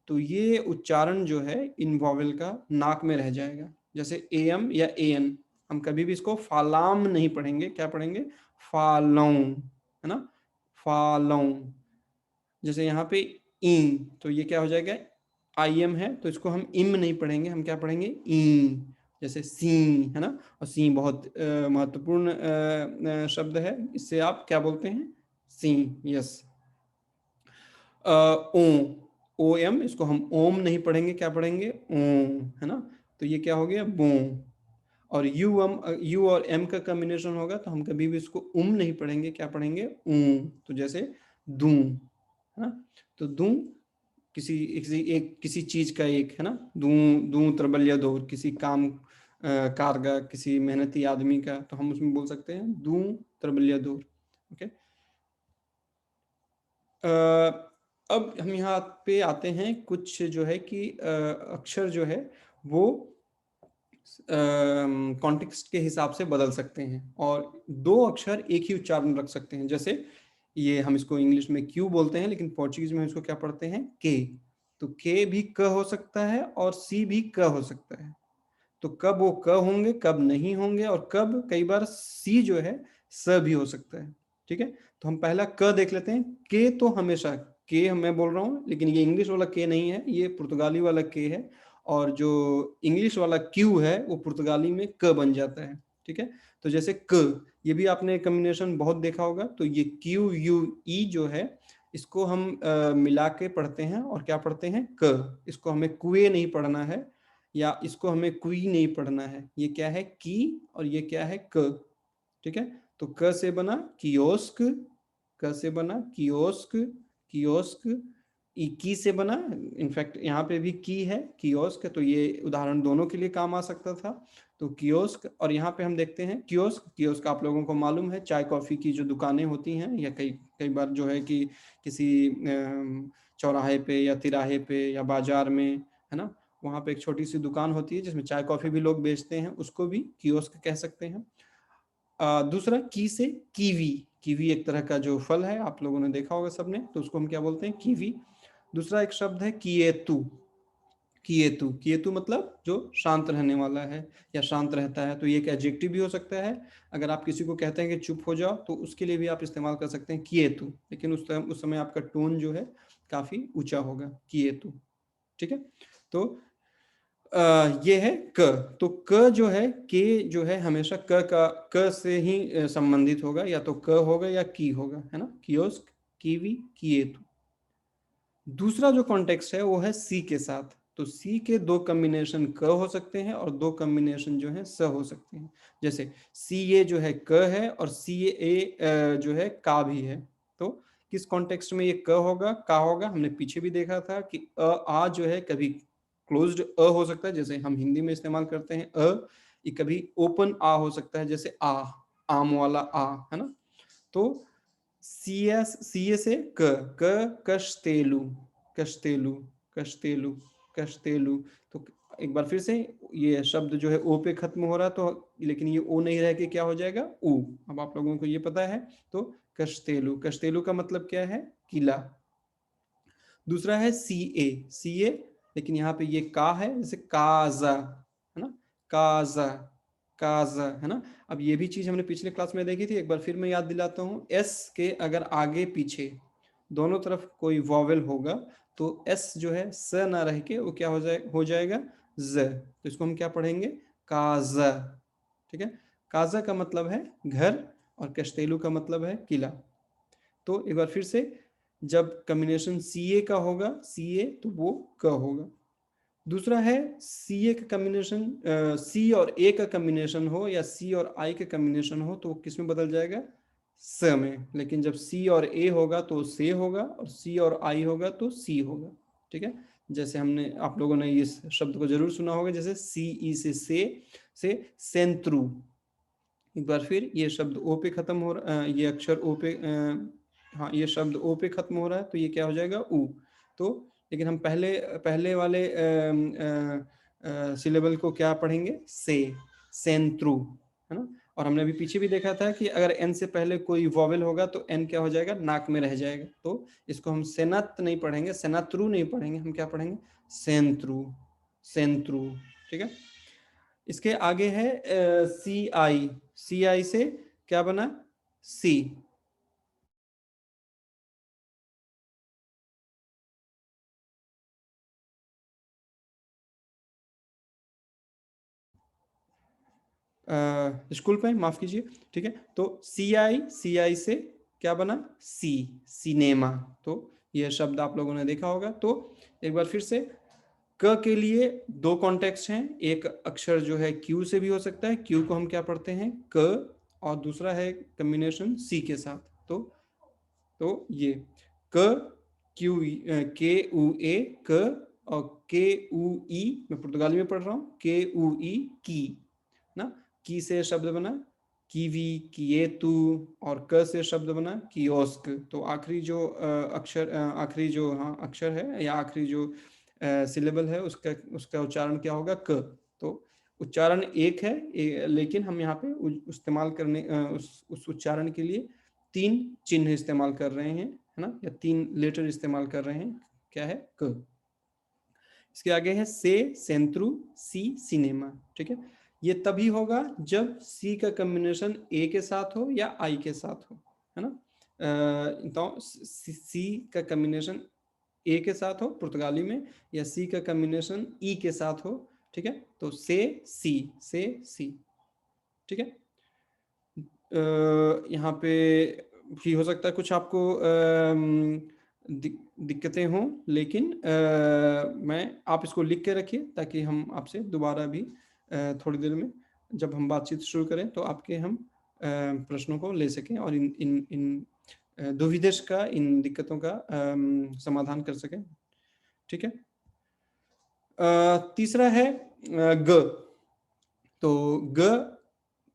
तो ये उच्चारण जो है इन वॉवेल का नाक में रह जाएगा। जैसे ए एम या ए एन, हम कभी भी इसको फालाम नहीं पढ़ेंगे, क्या पढ़ेंगे? फालों, है ना, फालों। जैसे यहाँ पे ई, तो ये क्या हो जाएगा? आई एम है, तो इसको हम इम नहीं पढ़ेंगे, हम क्या पढ़ेंगे? ई। जैसे सी, है ना, और सी बहुत महत्वपूर्ण शब्द है, इससे आप क्या बोलते हैं? सी, यस। ओ, ओ एम, इसको हम ओम नहीं पढ़ेंगे, क्या पढ़ेंगे? ओम, है ना, तो ये क्या हो गया? बो। और यू और एम का कॉम्बिनेशन होगा तो हम कभी भी इसको उम नहीं पढ़ेंगे, क्या पढ़ेंगे? ऊं। तो जैसे दूं, है ना, तो दूं किसी चीज का एक, है ना, दूं दूं त्रबल्य दौर, किसी काम कार का, किसी मेहनती आदमी का, तो हम उसमें बोल सकते हैं दूं त्रबल्य दौर। ओके, अब हम यहाँ पे आते हैं, कुछ जो है कि अक्षर जो है वो कॉन्टेक्स्ट के हिसाब से बदल सकते हैं, और दो अक्षर एक ही उच्चारण रख सकते हैं। जैसे ये हम इसको इंग्लिश में क्यू बोलते हैं, लेकिन पोर्चुगीज में इसको क्या पढ़ते हैं? के। तो के भी क हो सकता है और सी भी क हो सकता है। तो कब वो क होंगे, कब नहीं होंगे, और कब कई बार सी जो है स भी हो सकता है। ठीक है, तो हम पहला क देख लेते हैं। के तो हमेशा के मैं बोल रहा हूँ, लेकिन ये इंग्लिश वाला के नहीं है, ये पुर्तगाली वाला के है, और जो इंग्लिश वाला क्यू है वो पुर्तगाली में क बन जाता है। ठीक है, तो जैसे क, ये भी आपने कम्बिनेशन बहुत देखा होगा। तो ये क्यू यू ई जो है, इसको हम मिला के पढ़ते हैं, और क्या पढ़ते हैं? क। इसको हमें कुए नहीं पढ़ना है, या इसको हमें कुई नहीं पढ़ना है। ये क्या है? की, और ये क्या है? क। ठीक है, तो क से बना कियोस्क, क से बना कियोस्क, कियोस्क। की से बना, इनफैक्ट यहाँ पे भी की है, कियोस्क, तो ये उदाहरण दोनों के लिए काम आ सकता था। तो कियोस्क, और यहाँ पे हम देखते हैं कियोस्क। कियोस्क आप लोगों को मालूम है, चाय कॉफ़ी की जो दुकानें होती हैं, या कई कई बार जो है कि किसी चौराहे पे या तिराहे पे या बाजार में, है ना, वहाँ पे एक छोटी सी दुकान होती है जिसमें चाय कॉफ़ी भी लोग बेचते हैं, उसको भी कियोस्क कह सकते हैं। दूसरा की से कीवी। कीवी एक तरह का जो फल है, आप लोगों ने देखा होगा सबने, तो उसको हम क्या बोलते हैं? कीवी। दूसरा एक शब्द है किएतु। किएतु, किएतु मतलब जो शांत रहने वाला है या शांत रहता है, तो ये एक एडजेक्टिव भी हो सकता है। अगर आप किसी को कहते हैं कि चुप हो जाओ, तो उसके लिए भी आप इस्तेमाल कर सकते हैं किएतु, लेकिन उस समय आपका टोन जो है काफी ऊंचा होगा, किएतु। ठीक है, तो ये है क। तो क जो है, के जो है हमेशा क से ही संबंधित होगा, या तो क होगा या की होगा, है ना, कियोस्क, कीवी, किएतु। दूसरा जो कॉन्टेक्स्ट है वो है सी के साथ। तो सी के दो कॉम्बिनेशन क हो सकते हैं, और दो कॉम्बिनेशन जो है स हो सकते हैं। जैसे सी ए जो है क है, और सी ए जो है का भी है। तो किस कॉन्टेक्स्ट में ये क होगा, का होगा? हमने पीछे भी देखा था कि आ जो है कभी क्लोज्ड हो सकता है, जैसे हम हिंदी में इस्तेमाल करते हैं ये कभी ओपन आ हो सकता है, जैसे आम वाला आ, है ना। तो सी से कश्तेलु, कश्तेलु, कश्तेलु, कश्तेलु। तो एक बार फिर से, ये शब्द जो है ओ पे खत्म हो रहा, तो लेकिन ये ओ नहीं रह के क्या हो जाएगा? ऊ। अब आप लोगों को ये पता है। तो कश्तेलु, कश्तेलु का मतलब क्या है? किला। दूसरा है सी ए, लेकिन यहाँ पे ये का है, जैसे काजा, है ना, काजा, काजा, है ना। अब ये भी चीज हमने पिछले क्लास में देखी थी, एक बार फिर मैं याद दिलाता हूँ। एस के अगर आगे पीछे दोनों तरफ कोई वॉवेल होगा, तो एस जो है स ना रह के वो क्या हो जाएगा? ज। तो इसको हम क्या पढ़ेंगे? काज। ठीक है, काजा का मतलब है घर और कश्तेलू का मतलब है किला। तो एक बार फिर से, जब कम्बिनेशन सी ए का होगा, सी ए, तो वो क होगा। दूसरा है सी ए का कम्बिनेशन, सी और ए का कम्बिनेशन हो या सी और आई का कम्बिनेशन हो तो वो किस में बदल जाएगा, स में। लेकिन जब सी और ए होगा तो से होगा, और सी और आई होगा तो सी होगा। ठीक है, जैसे हमने, आप लोगों ने इस शब्द को जरूर सुना होगा, जैसे सी ई से सेंत्रु। एक बार फिर, ये शब्द ओ पे खत्म हो रहा, ये अक्षर ओ पे, हाँ, ये शब्द ओ पे खत्म हो रहा है तो ये क्या हो जाएगा, उ। तो लेकिन हम पहले पहले वाले सिलेबल को क्या पढ़ेंगे, से, सेंत्रु, है ना। और हमने अभी पीछे भी देखा था कि अगर एन से पहले कोई वॉवेल होगा तो एन क्या हो जाएगा, नाक में रह जाएगा। तो इसको हम सेनत नहीं पढ़ेंगे, सेनात्रु नहीं पढ़ेंगे, हम क्या पढ़ेंगे, सेंत्रु, सेंत्रु। ठीक है, इसके आगे है सी आई। सी आई से क्या बना, सी। स्कूल पे, माफ कीजिए। ठीक है, तो सी आई से क्या बना, सी, सिनेमा। तो यह शब्द आप लोगों ने देखा होगा। तो एक बार फिर से, क के लिए दो कॉन्टेक्स्ट हैं। एक अक्षर जो है क्यू से भी हो सकता है, क्यू को हम क्या पढ़ते हैं, क, और दूसरा है कम्बिनेशन सी के साथ। तो ये क, क्यू, के उ ए, क, और के उ ई, मैं पुर्तगाली में पढ़ रहा हूँ, के उ ई, की ना। की से शब्द बना कीवी, किएतु, और क से शब्द बना कियोस्क। तो आखिरी जो अक्षर, आखिरी जो, हाँ, अक्षर है, या आखिरी जो सिलेबल है, उसका उसका उच्चारण क्या होगा, क। तो उच्चारण एक है, लेकिन हम यहाँ पे इस्तेमाल करने, उस उच्चारण के लिए तीन चिन्ह इस्तेमाल कर रहे हैं, है ना, या तीन लेटर इस्तेमाल कर रहे हैं। क्या है, क। इसके आगे है से, सेंत्रु, सी, सिनेमा। ठीक है, ये तभी होगा जब सी का कम्बिनेशन ए के साथ हो या आई के साथ हो, है ना। तो सी का कम्बिनेशन ए के साथ हो पुर्तगाली में, या सी का कम्बिनेशन ई के साथ हो। ठीक है, तो से सी। ठीक है, यहाँ पे भी हो सकता है कुछ आपको दिक्कतें हों, लेकिन मैं, आप इसको लिख के रखिए ताकि हम आपसे दोबारा भी थोड़ी देर में, जब हम बातचीत शुरू करें, तो आपके हम प्रश्नों को ले सकें और इन इन इन दुविधेश का, इन दिक्कतों का समाधान कर सकें। ठीक है, तीसरा है ग। तो ग,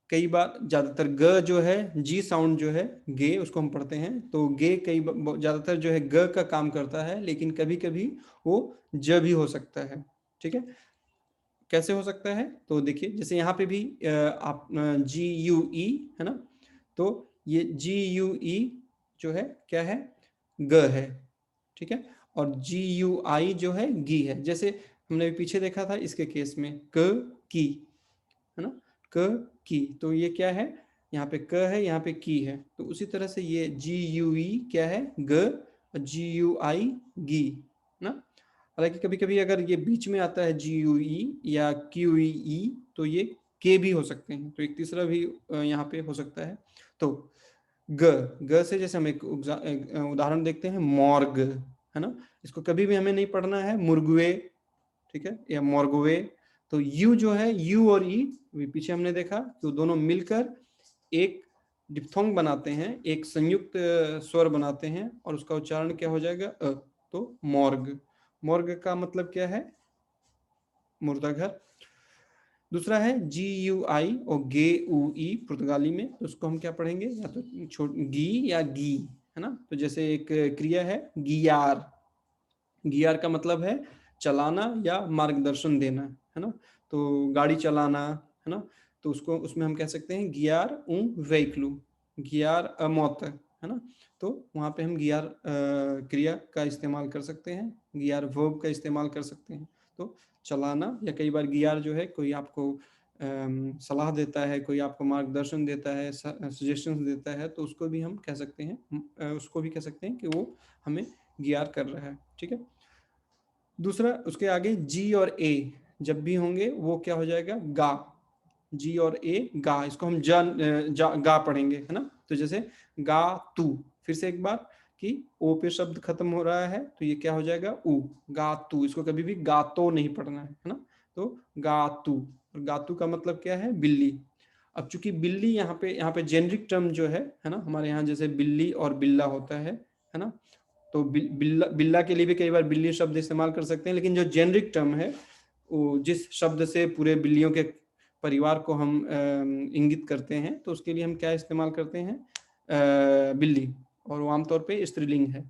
कई बार, ज्यादातर ग जो है, जी साउंड जो है, गे, उसको हम पढ़ते हैं। तो गे कई ज्यादातर जो है ग का काम करता है, लेकिन कभी कभी वो ज भी हो सकता है। ठीक है, कैसे हो सकता है, तो देखिए, जैसे यहाँ पे भी आप जी यू ई, है ना। तो ये जी यू ई जो है क्या है, ग है। ठीक है, और जी यू आई जो है, गी है। जैसे हमने पीछे देखा था इसके केस में, क, की, है ना, क, की। तो ये क्या है, यहाँ पे क है, यहाँ पे की है। तो उसी तरह से ये जी यू ई क्या है, ग, और जी यू आई, गी ना। हालांकि कभी कभी अगर ये बीच में आता है जी यू ई या क्यू ई, तो ये के भी हो सकते हैं। तो एक तीसरा भी यहाँ पे हो सकता है। तो ग, ग से जैसे हम एक उदाहरण देखते हैं, मॉर्ग, है ना। इसको कभी भी हमें नहीं पढ़ना है मुर्गुए, ठीक है, या मोर्गवे। तो यू जो है, यू और ई, पीछे हमने देखा तो दोनों मिलकर एक डिप्थोंग बनाते हैं, एक संयुक्त स्वर बनाते हैं, और उसका उच्चारण क्या हो जाएगा, अ। तो मॉर्ग, मॉर्ग का मतलब क्या है, मुर्दा घर। दूसरा है जी यू आई और गे उ ई पुर्तगाली में, तो उसको हम क्या पढ़ेंगे, या तो गी या गी, है ना। तो जैसे एक क्रिया है गियार, गियर का मतलब है चलाना या मार्गदर्शन देना, है ना। तो गाड़ी चलाना, है ना, तो उसको, उसमें हम कह सकते हैं गियार व्हीकलू, गियार अमौत, है ना। तो वहाँ पे हम गियार क्रिया का इस्तेमाल कर सकते हैं, गियार वर्ब का इस्तेमाल कर सकते हैं। तो चलाना, या कई बार गियार जो है, कोई आपको सलाह देता है, कोई आपको मार्गदर्शन देता है, सजेशंस देता है, तो उसको भी हम कह सकते हैं, उसको भी कह सकते हैं कि वो हमें गियार कर रहा है। ठीक है, दूसरा, उसके आगे जी और ए जब भी होंगे वो क्या हो जाएगा, गा, जी और ए गा, इसको हम गा पढ़ेंगे, है ना। तो जैसे गा तू, फिर से एक बार कि ओ पे शब्द खत्म हो रहा है तो ये क्या हो जाएगा ऊ, गा तू। इसको कभी भी गातो नहीं पढ़ना है ना। तो गातू, और गातू का मतलब क्या है, बिल्ली। अब चूंकि बिल्ली यहाँ पे जेनरिक टर्म जो है ना, हमारे यहाँ जैसे बिल्ली और बिल्ला होता है ना। तो बिल्ला बिल्ला के लिए भी कई बार बिल्ली शब्द इस्तेमाल कर सकते हैं, लेकिन जो जेनरिक टर्म है वो जिस शब्द से पूरे बिल्लियों के परिवार को हम इंगित करते हैं, तो उसके लिए हम क्या इस्तेमाल करते हैं, बिल्ली, और वो आमतौर पे स्त्रीलिंग है।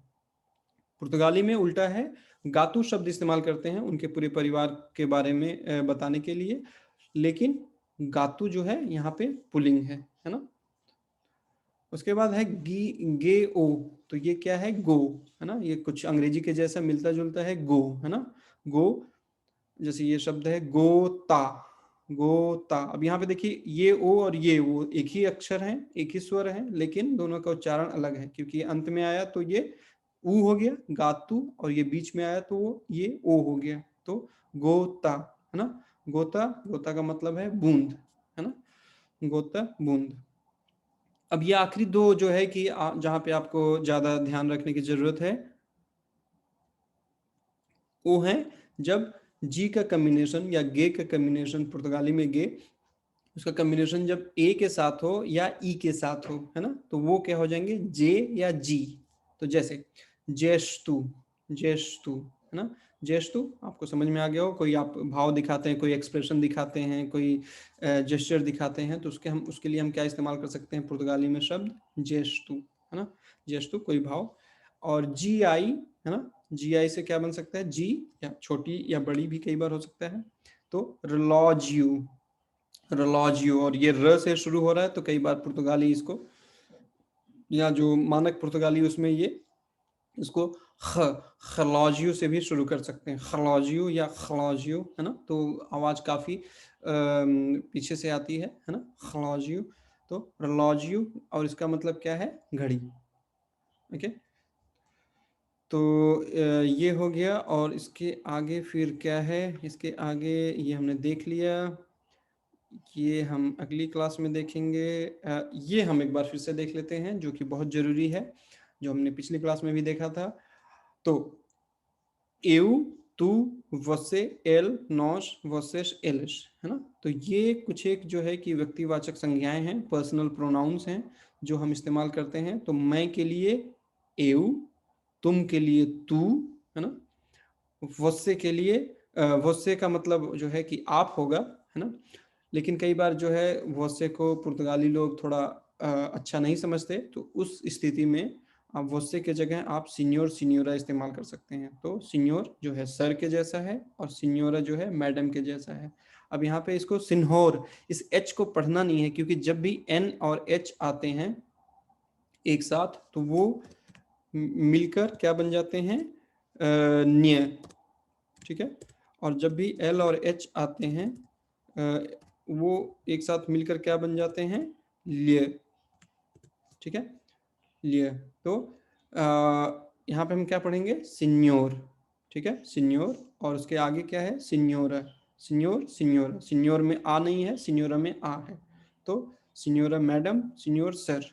पुर्तगाली में उल्टा है, गातू शब्द इस्तेमाल करते हैं उनके पूरे परिवार के बारे में बताने के लिए, लेकिन गातू जो है यहाँ पे पुल्लिंग है ना। उसके बाद है गे ओ, तो ये क्या है, गो, है ना। ये कुछ अंग्रेजी के जैसा मिलता जुलता है, गो, है ना। गो, जैसे ये शब्द है गोता, गोता। अब यहाँ पे देखिए ये ओ और ये ओ एक ही अक्षर है, एक ही स्वर है, लेकिन दोनों का उच्चारण अलग है, क्योंकि अंत में आया तो ये ऊ हो गया गातू, और ये बीच में आया तो वो ये ओ हो गया, तो गोता, है ना। गोता, गोता का मतलब है बूंद, है ना, गोता बूंद। अब ये आखिरी दो जो है कि जहां पे आपको ज्यादा ध्यान रखने की जरूरत है, वो है जब जी का कम्बिनेशन या गे का कम्बिनेशन, पुर्तगाली में गे, उसका कम्बिनेशन जब ए के साथ हो या ई के साथ हो, है ना, तो वो क्या हो जाएंगे, जे या जी। तो जैसे जेस्तु, जेस्तु, है ना। जेस्तु आपको समझ में आ गया हो, कोई आप भाव दिखाते हैं, कोई एक्सप्रेशन दिखाते हैं, कोई जेस्चर दिखाते हैं, तो उसके लिए हम क्या इस्तेमाल कर सकते हैं पुर्तगाली में शब्द जेस्तु, है ना। जेस्तु कोई भाव। और जी आई, है ना, जी आई से क्या बन सकता है, जी या छोटी या बड़ी भी कई बार हो सकता है। तो रिलॉजियो, रिलॉजियो, और ये र से शुरू हो रहा है, तो कई बार पुर्तगाली इसको, या जो मानक पुर्तगाली उसमें ये इसको खलॉजियो से भी शुरू कर सकते हैं, खलॉजियो या खलॉजियो, है ना। तो आवाज काफी पीछे से आती है ना, खलॉजियो। तो रिलॉजियो, और इसका मतलब क्या है, घड़ी। ओके, तो ये हो गया। और इसके आगे फिर क्या है, इसके आगे ये हमने देख लिया, ये हम अगली क्लास में देखेंगे। ये हम एक बार फिर से देख लेते हैं, जो कि बहुत जरूरी है, जो हमने पिछली क्लास में भी देखा था। तो एउ, तू, वसे, एल, नॉस, वसेस, एलिस, है ना। तो ये कुछ एक जो है कि व्यक्तिवाचक संज्ञाएं हैं, पर्सनल प्रोनाउंस हैं, जो हम इस्तेमाल करते हैं। तो मैं के लिए एउ, तुम के लिए तू, है ना, वसे के लिए वसे का मतलब जो है कि आप होगा, है ना। लेकिन कई बार जो है वसे को पुर्तगाली लोग थोड़ा अच्छा नहीं समझते, तो उस स्थिति में आप वसे के जगह आप सीनियोर, सीनियोरा इस्तेमाल कर सकते हैं। तो सीनियोर जो है सर के जैसा है, और सीनियोरा जो है मैडम के जैसा है। अब यहाँ पे इसको सिन्होर, इस एच को पढ़ना नहीं है, क्योंकि जब भी एन और एच आते हैं एक साथ, तो वो मिलकर क्या बन जाते हैं, न्य, ठीक है। और जब भी एल और एच आते हैं वो एक साथ मिलकर क्या बन जाते हैं, लिए, ठीक है, लिए। तो यहाँ पे हम क्या पढ़ेंगे, सिन्योर, ठीक है, सिन्योर। और उसके आगे क्या है, सिन्योरा, सिन्योर, सिन्योरा, सिन्योर में आ नहीं है, सिन्योरा में आ है। तो सिन्योरा मैडम, सिन्योर सर।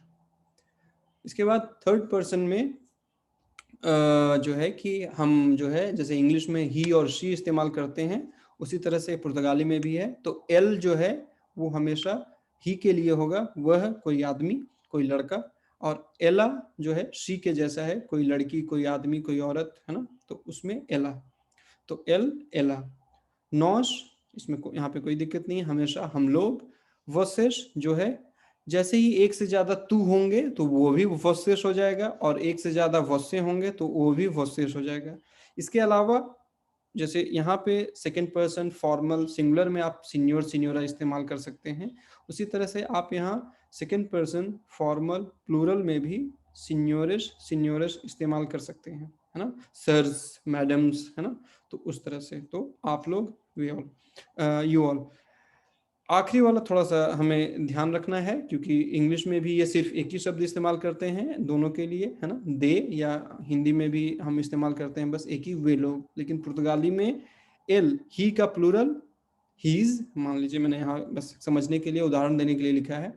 इसके बाद थर्ड पर्सन में जो है कि हम जो है जैसे इंग्लिश में ही और शी इस्तेमाल करते हैं, उसी तरह से पुर्तगाली में भी है। तो एल जो है वो हमेशा ही के लिए होगा, वह कोई आदमी, कोई लड़का। और एला जो है शी के जैसा है, कोई लड़की, कोई आदमी, कोई औरत, है ना, तो उसमें एला। तो एल, एला। नॉश, इसमें यहाँ पे कोई दिक्कत नहीं है, हमेशा हम लोग। वर्सेस जो है, जैसे ही एक से ज्यादा तू होंगे तो वो भी वर्सेस हो जाएगा, और एक से ज्यादा वस्से होंगे तो वो भी वर्सेस हो जाएगा। इसके अलावा जैसे यहाँ पे सेकंड पर्सन फॉर्मल सिंगुलर में आप सीनियर, सीनियोरा इस्तेमाल कर सकते हैं, उसी तरह से आप यहाँ सेकंड पर्सन फॉर्मल प्लूरल में भी सीनियोरिस, सीनियोरिस इस्तेमाल कर सकते हैं, है ना, सर्स, मैडम्स, है ना। तो उस तरह से, तो आप लोग, वी ऑल, यू ऑल। आखिरी वाला थोड़ा सा हमें ध्यान रखना है, क्योंकि इंग्लिश में भी ये सिर्फ एक ही शब्द इस्तेमाल करते हैं दोनों के लिए, है ना, दे, या हिंदी में भी हम इस्तेमाल करते हैं बस एक ही, वे लोग। लेकिन पुर्तगाली में एल, ही का प्लूरल, हीज, मान लीजिए मैंने यहाँ बस समझने के लिए, उदाहरण देने के लिए लिखा है।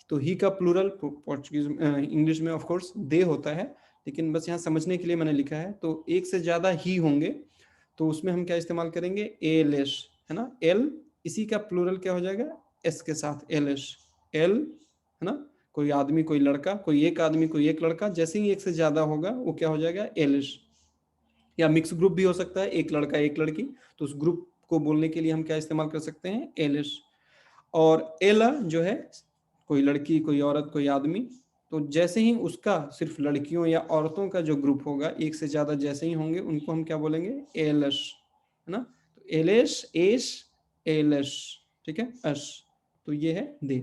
तो ही का प्लूरल पोर्चुगीज इंग्लिश में ऑफ कोर्स दे होता है, लेकिन बस यहाँ समझने के लिए मैंने लिखा है। तो एक से ज्यादा ही होंगे तो उसमें हम क्या इस्तेमाल करेंगे, एलेश, है ना। एल, इसी का प्लूरल क्या हो जाएगा, एस के साथ, एलेश, एल, है ना। कोई आदमी कोई लड़का, कोई एक आदमी कोई एक लड़का, जैसे ही एक से ज्यादा होगा वो क्या हो जाएगा, एलिश। या मिक्स ग्रुप भी हो सकता है, एक लड़का एक लड़की, तो उस ग्रुप को बोलने के लिए हम क्या इस्तेमाल कर सकते हैं, एलिश। और एला जो है कोई लड़की कोई औरत कोई आदमी, तो जैसे ही उसका सिर्फ लड़कियों या औरतों का जो ग्रुप होगा, एक से ज्यादा जैसे ही होंगे, उनको हम क्या बोलेंगे, एलश, है ना। तो एलेश, एश, एलश, ठीक है, अश। तो ये है दे।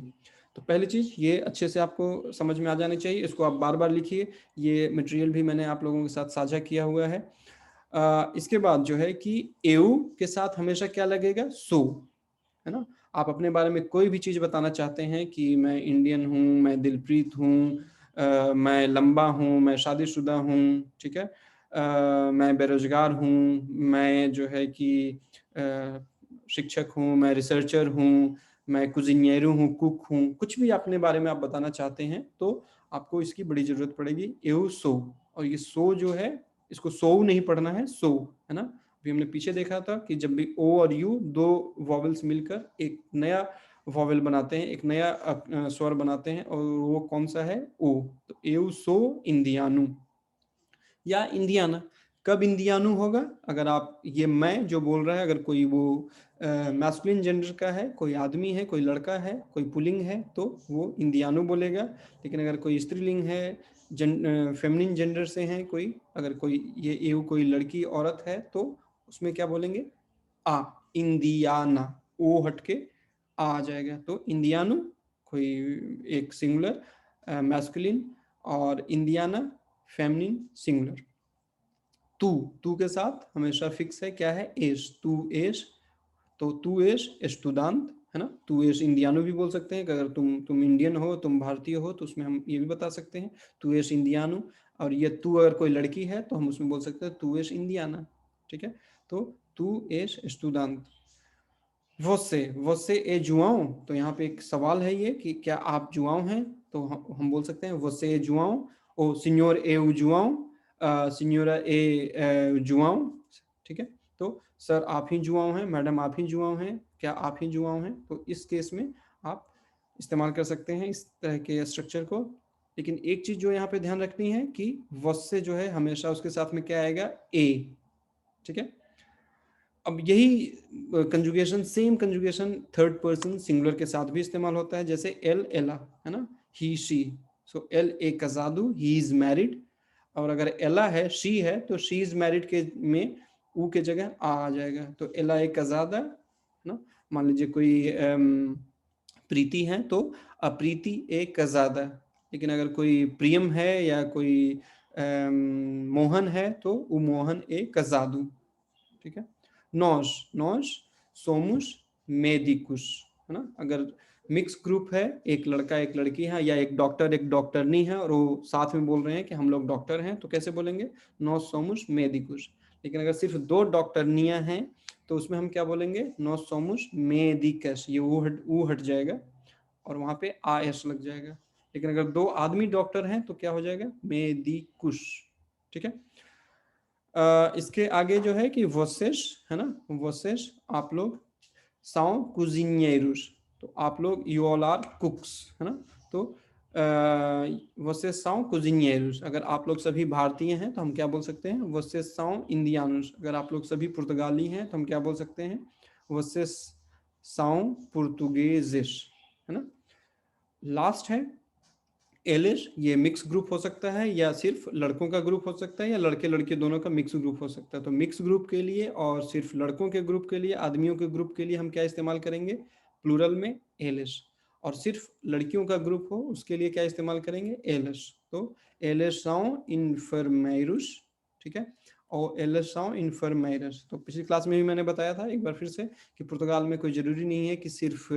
तो पहली चीज ये अच्छे से आपको समझ में आ जानी चाहिए, इसको आप बार बार लिखिए। ये मटेरियल भी मैंने आप लोगों के साथ साझा किया हुआ है। इसके बाद जो है कि एऊ के साथ हमेशा क्या लगेगा, सो, है ना। आप अपने बारे में कोई भी चीज बताना चाहते हैं कि मैं इंडियन हूँ, मैं दिलप्रीत हूँ, मैं लंबा हूँ, मैं शादीशुदा हूँ, ठीक है, मैं बेरोजगार हूँ, मैं जो है कि शिक्षक हूँ, मैं रिसर्चर हूँ, मैं कुजिनियरू हूँ, कुक हूँ, कुछ भी अपने बारे में आप बताना चाहते हैं तो आपको इसकी बड़ी जरूरत पड़ेगी, एऊ सो। और ये सो जो है, इसको सो नहीं पढ़ना है, सो, है ना। अभी हमने पीछे देखा था कि जब भी ओ और यू दो वॉवेल्स मिलकर एक नया वॉवेल बनाते हैं, एक नया स्वर बनाते हैं, और वो कौन सा है, ओ। तो एऊ सो इंडियानु या इंडियाना। कब इंडियानु होगा, अगर आप ये मैं जो बोल रहा है, अगर कोई वो मैस्कुलिन जेंडर का है, कोई आदमी है, कोई लड़का है, कोई पुल्लिंग है, तो वो इंडियानु बोलेगा। लेकिन अगर कोई स्त्रीलिंग है, फेमिनिन जेंडर से है कोई, अगर कोई ये एऊ कोई लड़की औरत है, तो उसमें क्या बोलेंगे, आ, इंडियाना, ओ हटके आ जाएगा। तो इंडियानु कोई एक सिंगुलर मैस्कुलिन, और इंडियाना फेमिनिन सिंगुलर। तू के साथ हमेशा फिक्स है, क्या है, एश, तू एश। तो तू एश एस्टूडांत, है ना। तू एश इंडियानो भी बोल सकते हैं कि अगर तुम इंडियन हो, तुम भारतीय हो, तो उसमें हम ये भी बता सकते हैं, तू एश इंडियानो। और ये तू अगर कोई लड़की है तो हम उसमें बोल सकते हैं तू एश इंडियाना, ठीक है। तो तू एश एस्टूडांत। você é जुआओ, तो यहाँ पे एक सवाल है ये कि क्या आप जुआओ हैं, तो हम बोल सकते हैं você é जुआओ, ओ सिन्योर ए जुआओ, सिन्योरा ए जुआओ, ठीक है। तो सर आप ही जुआओ हैं, मैडम आप ही जुआओ हैं, क्या आप ही जुआओ हैं, तो इस केस में आप इस्तेमाल कर सकते हैं इस तरह के स्ट्रक्चर को। लेकिन एक चीज जो यहाँ पे ध्यान रखनी है कि você जो है हमेशा उसके साथ में क्या आएगा, ए, ठीक है। अब यही conjugation, same conjugation third person singular के साथ भी इस्तेमाल होता है, जैसे एल, एला, है ना, ही शी। सो एल ए कजादू, ही इज मैरिड। और अगर एला है, शी है, तो शी इज मैरिड के में ऊ के जगह आ जाएगा, तो एला ए कजादा, है ना। मान लीजिए कोई प्रीति है, तो अप्रीति ए कजादा। लेकिन अगर कोई प्रियम है या कोई मोहन है, तो वो मोहन ए कजादू, ठीक है। नॉश, नॉश सोमुश मेदिकुश, है ना। अगर मिक्स ग्रुप है, एक लड़का एक लड़की है, या एक डॉक्टर एक डॉक्टरनी है, और वो साथ में बोल रहे हैं कि हम लोग डॉक्टर हैं, तो कैसे बोलेंगे, नॉस सोमुश मेदिकुश। लेकिन अगर सिर्फ दो डॉक्टरनियां हैं, तो उसमें हम क्या बोलेंगे, नॉस सोमुश मेदिकस, ये ऊ हट जाएगा और वहां पे आ एस लग जाएगा। लेकिन अगर दो आदमी डॉक्टर हैं तो क्या हो जाएगा, मेदिकुश, ठीक है। इसके आगे जो है कि vocês, है ना, vocês आप लोग são cozinheiros, तो आप लोग you all are cooks, है ना। तो vocês são cozinheiros, अगर आप लोग सभी भारतीय हैं तो हम क्या बोल सकते हैं, vocês são indianos। अगर आप लोग सभी पुर्तगाली हैं तो हम क्या बोल सकते हैं, vocês são portugueses, है ना। लास्ट है एलिश, ये मिक्स ग्रुप हो सकता है या सिर्फ लड़कों का ग्रुप हो सकता है, या लड़के लड़के दोनों का मिक्स ग्रुप हो सकता है। तो मिक्स ग्रुप के लिए और सिर्फ लड़कों के ग्रुप के लिए, आदमियों के ग्रुप के लिए हम क्या इस्तेमाल करेंगे, प्लूरल में एलिश। और सिर्फ लड़कियों का ग्रुप हो उसके लिए क्या इस्तेमाल करेंगे, एलिश। तो एलिश são enfermeiros, ठीक है, और एलिश são enfermeiras। तो पिछली क्लास में भी मैंने बताया था एक बार फिर से कि पुर्तगाल में कोई जरूरी नहीं है कि सिर्फ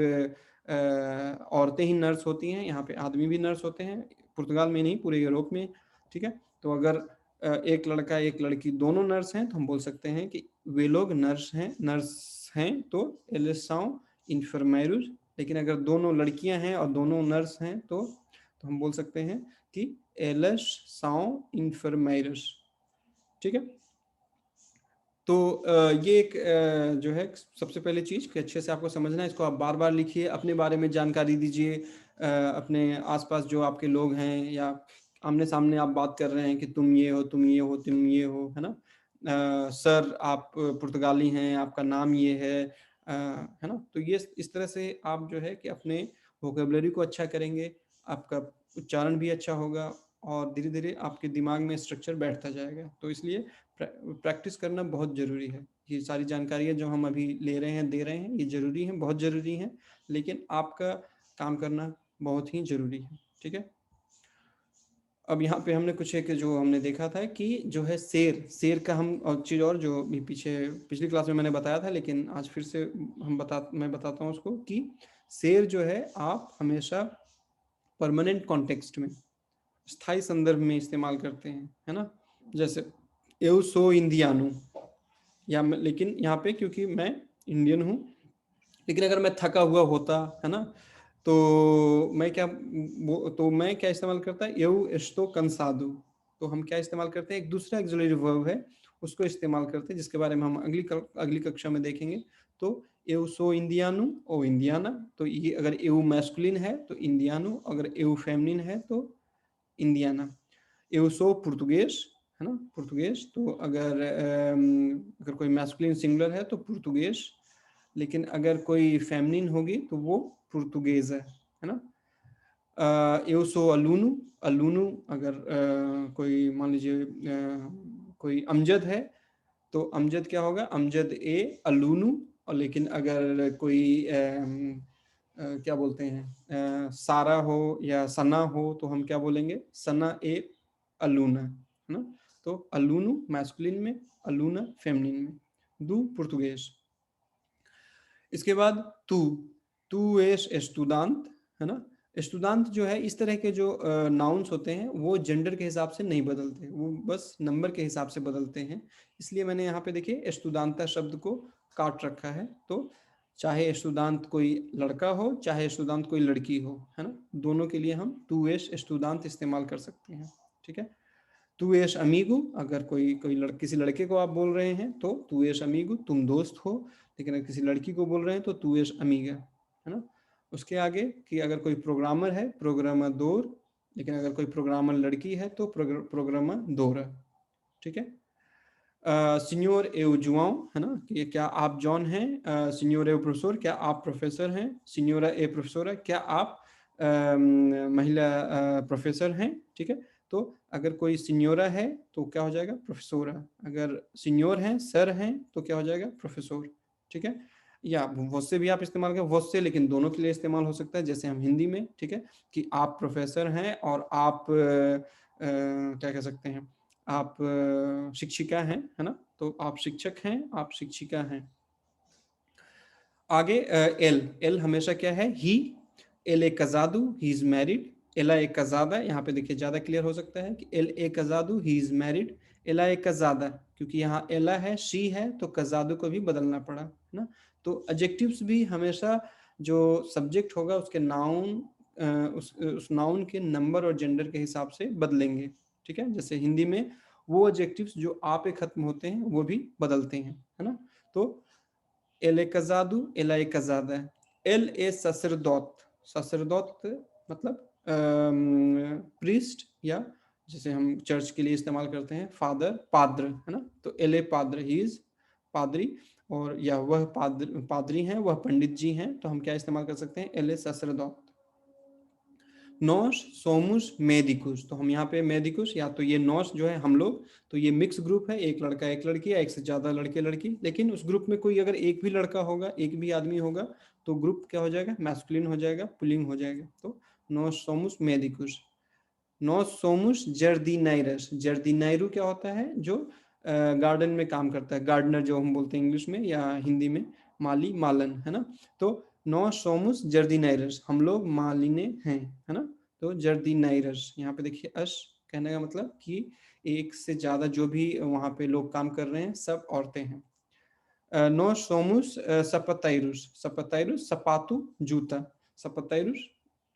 औरतें ही नर्स होती हैं, यहाँ पे आदमी भी नर्स होते हैं, पुर्तगाल में नहीं पूरे यूरोप में, ठीक है। तो अगर एक लड़का एक लड़की दोनों नर्स हैं तो हम बोल सकते हैं कि वे लोग नर्स हैं, नर्स हैं तो eles são enfermeiros, लेकिन अगर दोनों लड़कियां हैं और दोनों नर्स हैं तो हम बोल सकते हैं कि elas são enfermeiras। ठीक है। तो ये एक जो है सबसे पहले चीज़ कि अच्छे से आपको समझना है, इसको आप बार बार लिखिए, अपने बारे में जानकारी दीजिए, अपने आसपास जो आपके लोग हैं या आमने सामने आप बात कर रहे हैं कि तुम ये हो, तुम ये हो, तुम ये हो, है ना। सर आप पुर्तगाली हैं, आपका नाम ये है ना। तो ये इस तरह से आप जो है कि अपने वोकेबलरी को अच्छा करेंगे, आपका उच्चारण भी अच्छा होगा और धीरे धीरे आपके दिमाग में स्ट्रक्चर बैठता जाएगा। तो इसलिए प्रैक्टिस करना बहुत ज़रूरी है। ये सारी जानकारियाँ जो हम अभी ले रहे हैं, दे रहे हैं, ये ज़रूरी हैं, बहुत ज़रूरी हैं, लेकिन आपका काम करना बहुत ही ज़रूरी है। ठीक है। अब यहाँ पे हमने कुछ एक जो हमने देखा था कि जो है शेर का हम और चीज़ और जो भी पिछली क्लास में मैंने बताया था, लेकिन आज फिर से मैं बताता हूँ उसको कि शेर जो है आप हमेशा परमानेंट कॉन्टेक्स्ट में, स्थायी संदर्भ में इस्तेमाल करते हैं, है ना। जैसे eu sou indiano, लेकिन यहाँ पे क्योंकि मैं इंडियन हूँ, लेकिन अगर मैं थका हुआ होता, है ना, तो मैं क्या इस्तेमाल करता है, eu estou cansado। तो हम क्या इस्तेमाल करते हैं, एक दूसरा एक्सिलरी वर्ब है उसको इस्तेमाल करते हैं, जिसके बारे में हम अगली कक्षा में देखेंगे। तो eu sou indiano ou indiana, तो ये अगर eu मैस्कुलिन है तो indiano, अगर eu फेमिनिन है तो indiana। eu sou português, है ना, पुर्तगेज। तो अगर कोई मैस्कुलिन सिंगुलर है तो पुर्तगेज, लेकिन अगर कोई फेमिनिन होगी तो वो पुर्तगेज है ना। eu sou aluno, aluno अगर कोई मान लीजिए कोई अमजद है तो अमजद क्या होगा, अमजद ए अलूनू। और लेकिन अगर कोई क्या बोलते हैं सारा हो या सना हो तो हम क्या बोलेंगे, सना ए अलूना, है ना। तो अलूनू मैस्कुलिन में, अलूना फेमिनिन में, दू पुर्तगेज। इसके बाद तू तू एस एस्टूडांत, है ना। एस्टूडांत जो है, इस तरह के जो नाउन्स होते हैं वो जेंडर के हिसाब से नहीं बदलते, वो बस नंबर के हिसाब से बदलते हैं। इसलिए मैंने यहाँ पे देखिए एस्टूडांता शब्द को काट रखा है। तो चाहे एस्टूडांत कोई लड़का हो चाहे एस्टूडांत कोई लड़की हो, है ना, दोनों के लिए हम तू एस एस्टूडांत इस्तेमाल कर सकते हैं। ठीक है। तू एस अमीगू, अगर किसी लड़के को आप बोल रहे हैं तो तू एस अमीगू, तुम दोस्त हो। लेकिन अगर किसी लड़की को बोल रहे हैं तो तू एस अमीगा, है ना। उसके आगे कि अगर कोई प्रोग्रामर है प्रोग्रामादोर, लेकिन अगर कोई प्रोग्रामर लड़की है तो प्रोग्रामादोरा। ठीक है। सीनियोर एव जुआओ, है ना, कि क्या आप जॉन हैं। सीनियोर एव प्रोफेसर, क्या आप प्रोफेसर हैं। सीनियोरा ए प्रोफेसर, क्या आप महिला प्रोफेसर हैं। ठीक है। तो अगर कोई सीनियोरा है तो क्या हो जाएगा, प्रोफेसोरा। अगर सीनियोर हैं, सर हैं, तो क्या हो जाएगा, प्रोफेसर। ठीक है। या वॉसे भी आप इस्तेमाल करें, वॉसे लेकिन दोनों के लिए इस्तेमाल हो सकता है, जैसे हम हिंदी में, ठीक है, कि आप प्रोफेसर हैं और आप क्या कह सकते हैं, आप शिक्षिका हैं, है ना। तो आप शिक्षक हैं, आप शिक्षिका हैं। आगे एल एल हमेशा क्या है, ही। एल ए कजादू, ही इज मैरिड। एला ए कजादा, यहाँ पे देखिए ज्यादा क्लियर हो सकता है कि एल ए कजादू, ही इज मैरिड। एला ए कजादा, क्योंकि यहाँ एला है, शी है, तो कजादू को भी बदलना पड़ा, है ना। तो एडजेक्टिव्स भी हमेशा जो सब्जेक्ट होगा उसके नाउन उस नाउन के नंबर और जेंडर के हिसाब से बदलेंगे। ठीक है। जैसे हिंदी में वो एडजेक्टिव्स जो आ पे खत्म होते हैं वो भी बदलते हैं, है ना। तो एल ए कजादू, एला ए कजादा। एल ए ससरदौत, ससरदौत मतलब प्रीस्ट, या जैसे हम चर्च के लिए इस्तेमाल करते हैं फादर, पाद्र, है ना। तो L A Padu, he is पादरी। और या वह पादरी हैं, वह पंडित जी हैं, तो हम क्या इस्तेमाल कर सकते हैं, एल ए ससरदौत। नॉस सोमुस मेडिकुस, तो हम यहाँ पे मेडिकुस, या तो ये नॉस जो है हम लोग, तो ये मिक्स ग्रुप है, एक लड़का एक लड़की या एक से ज्यादा लड़के लड़की, लेकिन उस ग्रुप में कोई अगर एक भी लड़का होगा, एक भी आदमी होगा, तो ग्रुप क्या हो जाएगा, मैस्कुलिन हो जाएगा, पुलिंग हो जाएगा। तो नॉस सोमुस मेडिकुस। नॉस सोमुस जर्दिनाइरस, जर्दिनाइरू क्या होता है, जो गार्डन में काम करता है, गार्डनर जो हम बोलते हैं इंग्लिश में या हिंदी में, माली मालन, है ना। तो नॉस सोमुस जर्दिनाइरस, हम लोग मालिने हैं, है ना। तो जर्दिनाइरस, यहाँ पे देखिए अश कहने का मतलब कि एक से ज्यादा जो भी वहाँ पे लोग काम कर रहे हैं सब औरतें हैं। nós somos sapateiros. Sapateiros, sapato, जूता. Sapateiros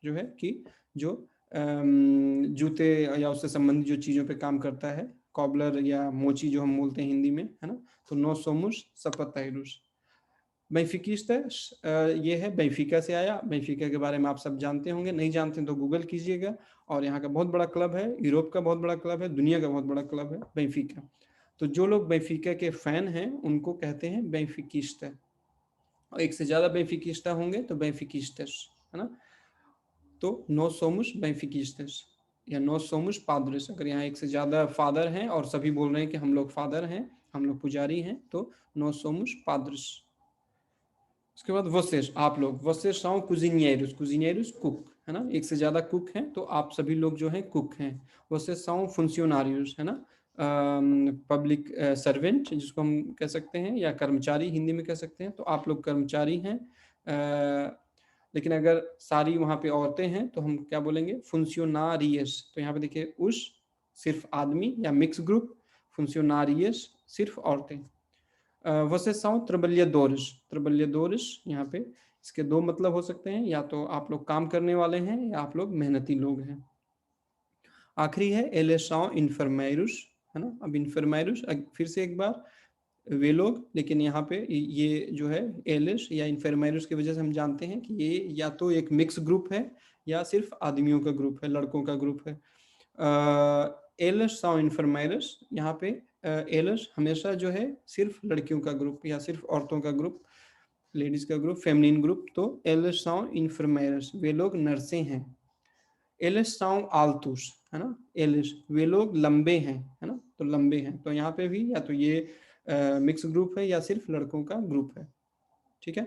जो है कि जो जूते या उससे संबंधित जो चीज़ों पे काम करता है, कॉबलर या मोची जो हम बोलते हैं हिंदी में, है ना? तो nós somos sapateiros. बेंफिकिस्tas ये है, बेंफिका से आया। बेंफिका के बारे में आप सब जानते होंगे, नहीं जानते तो गूगल कीजिएगा। और यहाँ का बहुत बड़ा क्लब है, यूरोप का बहुत बड़ा क्लब है, दुनिया का बहुत बड़ा क्लब है बेंफिका। तो जो लोग बेंफिका के फैन हैं उनको कहते हैं बेंफिकिस्टा। और एक से ज़्यादा बेंफिकिस्टा होंगे तो बेंफिकिस्tas, है ना? तो nós somos benfiquistas या nós somos padres। अगर यहाँ एक से ज़्यादा फादर हैं और सभी बोल रहे हैं कि हम लोग फादर हैं, हम लोग पुजारी हैं, तो nós somos padres। उसके बाद vocês, आप लोग, vocês são cozinheiros, cozinheiros cook, है ना? एक से ज़्यादा कुक हैं तो आप सभी लोग जो हैं कुक हैं। vocês são funcionários, है ना? पब्लिक सर्वेंट जिसको हम कह सकते हैं, या कर्मचारी हिंदी में कह सकते हैं, तो आप लोग कर्मचारी हैं। लेकिन अगर सारी वहाँ पे औरतें हैं तो हम क्या बोलेंगे? फुंसियोनारियस। तो यहाँ पे देखिए उस सिर्फ आदमी या मिक्स ग्रुप, फुंसियोनारियस सिर्फ औरतें। vocês são trabalhadores, trabalhadores यहाँ पे इसके दो मतलब हो सकते हैं, या तो आप लोग काम करने वाले हैं या आप लोग मेहनती लोग हैं। आखिरी है eles são enfermeiros, है ना? अब enfermeiros फिर से एक बार वे लोग, लेकिन यहाँ पे ये जो है एलिस या इन्फर्मेरस की वजह से हम जानते हैं कि ये या तो एक मिक्स ग्रुप है या सिर्फ आदमियों का ग्रुप है, लड़कों का ग्रुप है। एलिस साउ इन्फर्मेरस, यहाँ पे एलिस हमेशा जो है सिर्फ लड़कियों का ग्रुप या सिर्फ औरतों का ग्रुप, लेडीज का ग्रुप, फेमिनिन ग्रुप। तो एलिस साउ इन्फर्मेरस, वे लोग नर्सें हैं। एलिस साउ आल्तुस, है ना? एलिस, वे लोग लंबे हैं, है ना? तो लंबे हैं, तो यहाँ पे भी या तो ये मिक्स ग्रुप है या सिर्फ लड़कों का ग्रुप है। ठीक है।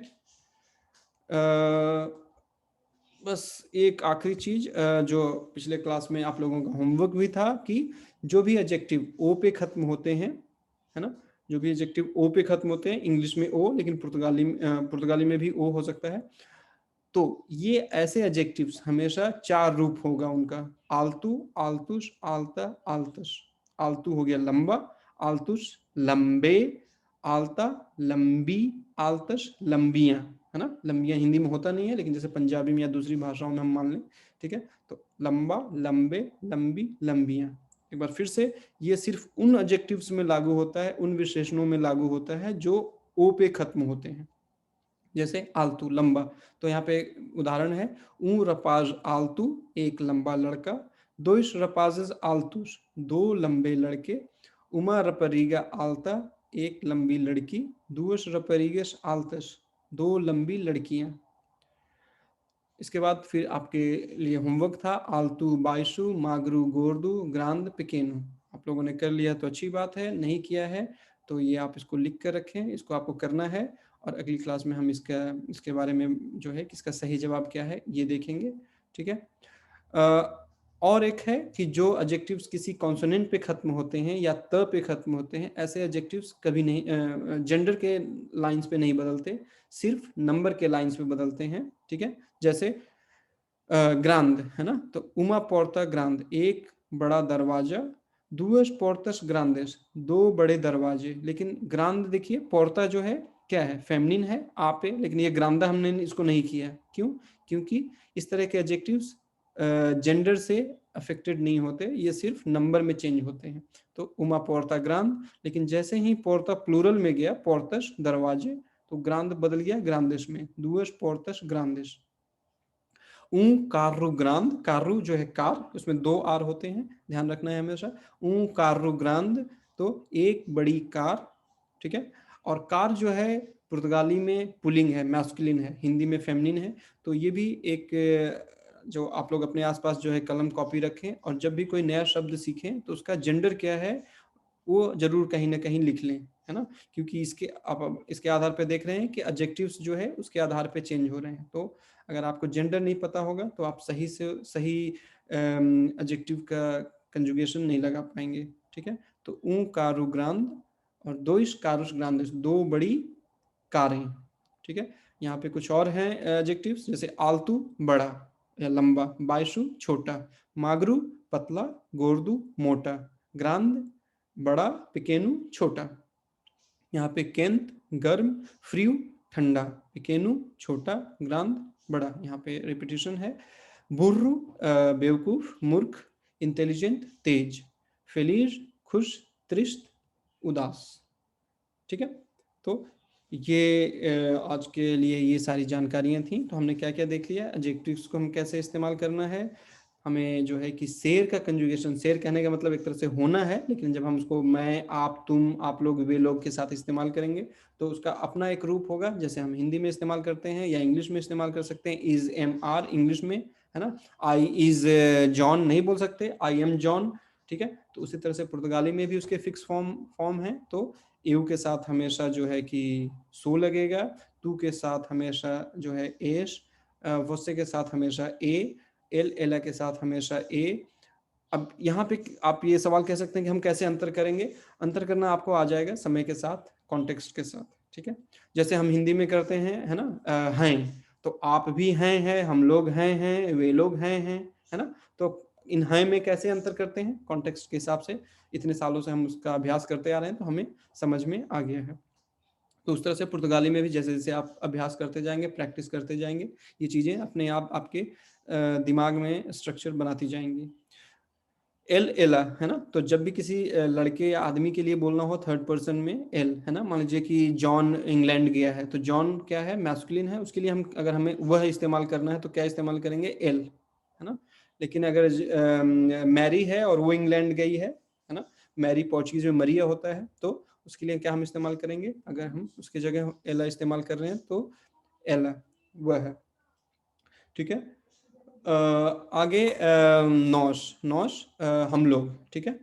बस एक आखिरी चीज जो पिछले क्लास में आप लोगों का होमवर्क भी था कि जो भी एडजेक्टिव ओ पे खत्म होते हैं, है ना? जो भी एडजेक्टिव ओ पे खत्म होते हैं, इंग्लिश में ओ, लेकिन पुर्तगाली में भी ओ हो सकता है। तो ये ऐसे एडजेक्टिव्स हमेशा चार रूप होगा उनका, आल्तू, आल्तुस, आल्ता, आल्तस। आल्तू हो गया लंबा, आल्तुस लंबे, आल्ता लंबी, आल्तस लंबियां, है ना? लंबियां हिंदी में होता नहीं है, लेकिन जैसे पंजाबी में या दूसरी भाषाओं में हम मान लें, ठीक है? तो लंबा, लंबे, लंबी, लंबियां। एक बार फिर से, ये सिर्फ उन एडजेक्टिव्स में लागू होता है, उन विशेषणों में लागू होता है जो ओ पे खत्म होते हैं। जैसे आलतू, लंबा। तो यहाँ पे उदाहरण है, ऊ रपाज आलतू, एक लंबा लड़का। दोइस रपाजेस आलतूस, दो लंबे लड़के। उमा रपरीगा आलता, एक लंबी लड़की। दुअस रपरीगस आलतस, दो लंबी लड़कियां। इसके बाद फिर आपके लिए होमवर्क था, आलतू बाइसु, मागरू गोरदू, ग्रांद पिकेनु। आप लोगों ने कर लिया तो अच्छी बात है, नहीं किया है तो ये आप इसको लिख कर रखें, इसको आपको करना है। और अगली क्लास में हम इसके बारे में जो है कि इसका सही जवाब क्या है ये देखेंगे। ठीक है। और एक है कि जो एडजेक्टिव्स किसी कॉन्सोनेंट पे खत्म होते हैं या त पे खत्म होते हैं, ऐसे एडजेक्टिव्स कभी नहीं जेंडर के लाइंस पे नहीं बदलते, सिर्फ नंबर के लाइंस पे बदलते हैं। ठीक है, जैसे ग्रांद, है ना? तो उमा पोर्ता ग्रांद, एक बड़ा दरवाजा। दुअस पोर्तस ग्रांदेस, दो बड़े दरवाजे। लेकिन ग्रांद देखिए, पोर्ता जो है क्या है? फेमिनिन है, आप है, लेकिन ये ग्रांदा हमने इसको नहीं किया। क्यों? क्योंकि इस तरह के एडजेक्टिव्स जेंडर से अफेक्टेड नहीं होते, ये सिर्फ नंबर में चेंज होते हैं। तो उमा पोर्ता ग्रांद, लेकिन जैसे ही पोर्ता प्लूरल में गया, पोर्तस दरवाजे, तो ग्रांद बदल गया ग्रांदेस में, दुअस पोर्तस ग्रांदेस। कार्रु ग्रांद, कार्रु जो है कार, उसमें दो आर होते हैं, ध्यान रखना है हमेशा। कार्रु ग्रांद, तो एक बड़ी कार। ठीक है। और कार जो है पुर्तगाली में पुलिंग है, मैस्कुलिन है, हिंदी में फेमिनिन है। तो ये भी एक जो आप लोग अपने आसपास जो है कलम कॉपी रखें, और जब भी कोई नया शब्द सीखें तो उसका जेंडर क्या है वो जरूर कहीं ना कहीं लिख लें, है ना? क्योंकि आप इसके आधार पर देख रहे हैं कि एडजेक्टिव्स जो है उसके आधार पे चेंज हो रहे हैं। तो अगर आपको जेंडर नहीं पता होगा तो आप सही से सही एडजेक्टिव का कंजुगेशन नहीं लगा पाएंगे। ठीक है। तो कारू ग्रांद और दोइस कारुस ग्रांदेस, दो बड़ी कारें। ठीक है। यहाँ पे कुछ और हैं एडजेक्टिव्स, जैसे आलतू बड़ा या लंबा, बाइसु छोटा, मागरू पतला, गोरदू मोटा, ग्रांद बड़ा, पिकेनु छोटा। यहाँ पे केंत गर्म, फ्रियो ठंडा, पेकेनो छोटा, ग्रांद बड़ा, यहाँ पे रिपीटिशन है। बुर्रू बेवकूफ, मूर्ख, इंटेलिजेंट तेज, फेलिज खुश, त्रिस्त उदास। ठीक है, तो ये आज के लिए ये सारी जानकारियां थी। तो हमने क्या क्या देख लिया, एडजेक्टिव्स को हम कैसे इस्तेमाल करना है, हमें जो है कि शेर का कंजुगेशन, शेर कहने का मतलब एक तरह से होना है, लेकिन जब हम उसको मैं, आप, तुम, आप लोग, वे लोग के साथ इस्तेमाल करेंगे तो उसका अपना एक रूप होगा, जैसे हम हिंदी में इस्तेमाल करते हैं या इंग्लिश में इस्तेमाल कर सकते हैं। इज एम आर इंग्लिश में, है ना। आई इज जॉन नहीं बोल सकते, आई एम जॉन। ठीक है, तो उसी तरह से पुर्तगाली में भी उसके फिक्स फॉर्म है। तो यू के साथ हमेशा जो है कि सो लगेगा, तू के साथ हमेशा जो है एश, वोसे के साथ हमेशा ए, एल एला के साथ हमेशा ए। अब यहाँ पे आप ये सवाल कह सकते हैं कि हम कैसे अंतर करेंगे। अंतर करना आपको आ जाएगा समय के साथ, कॉन्टेक्स्ट के साथ। ठीक है, जैसे हम हिंदी में करते हैं, है ना, हैं, तो आप भी हैं, हम लोग हैं, वे लोग हैं, है ना। तो इन हैं में कैसे अंतर करते हैं, कॉन्टेक्स्ट के हिसाब से। इतने सालों से हम उसका अभ्यास करते आ रहे हैं तो हमें समझ में आ गया है। तो उस तरह से पुर्तगाली में भी जैसे जैसे आप अभ्यास करते जाएंगे, प्रैक्टिस करते जाएंगे, ये चीज़ें अपने आप आपके दिमाग में स्ट्रक्चर बनाती जाएंगी। एल एला, है ना, तो जब भी किसी लड़के या आदमी के लिए बोलना हो थर्ड पर्सन में एल, है ना। मान लीजिए कि जॉन इंग्लैंड गया है, तो जॉन क्या है, मैस्कुलिन है, उसके लिए हम अगर हमें वह इस्तेमाल करना है तो क्या इस्तेमाल करेंगे, एल, है ना। लेकिन अगर मैरी है और वो इंग्लैंड गई है ना, मैरी पोर्चुगीज में मरिया होता है, तो उसके लिए क्या हम इस्तेमाल करेंगे, अगर हम उसकी जगह एला इस्तेमाल कर रहे हैं तो एला वह है। ठीक है, आगे नौश, नौश हम लोग। ठीक है,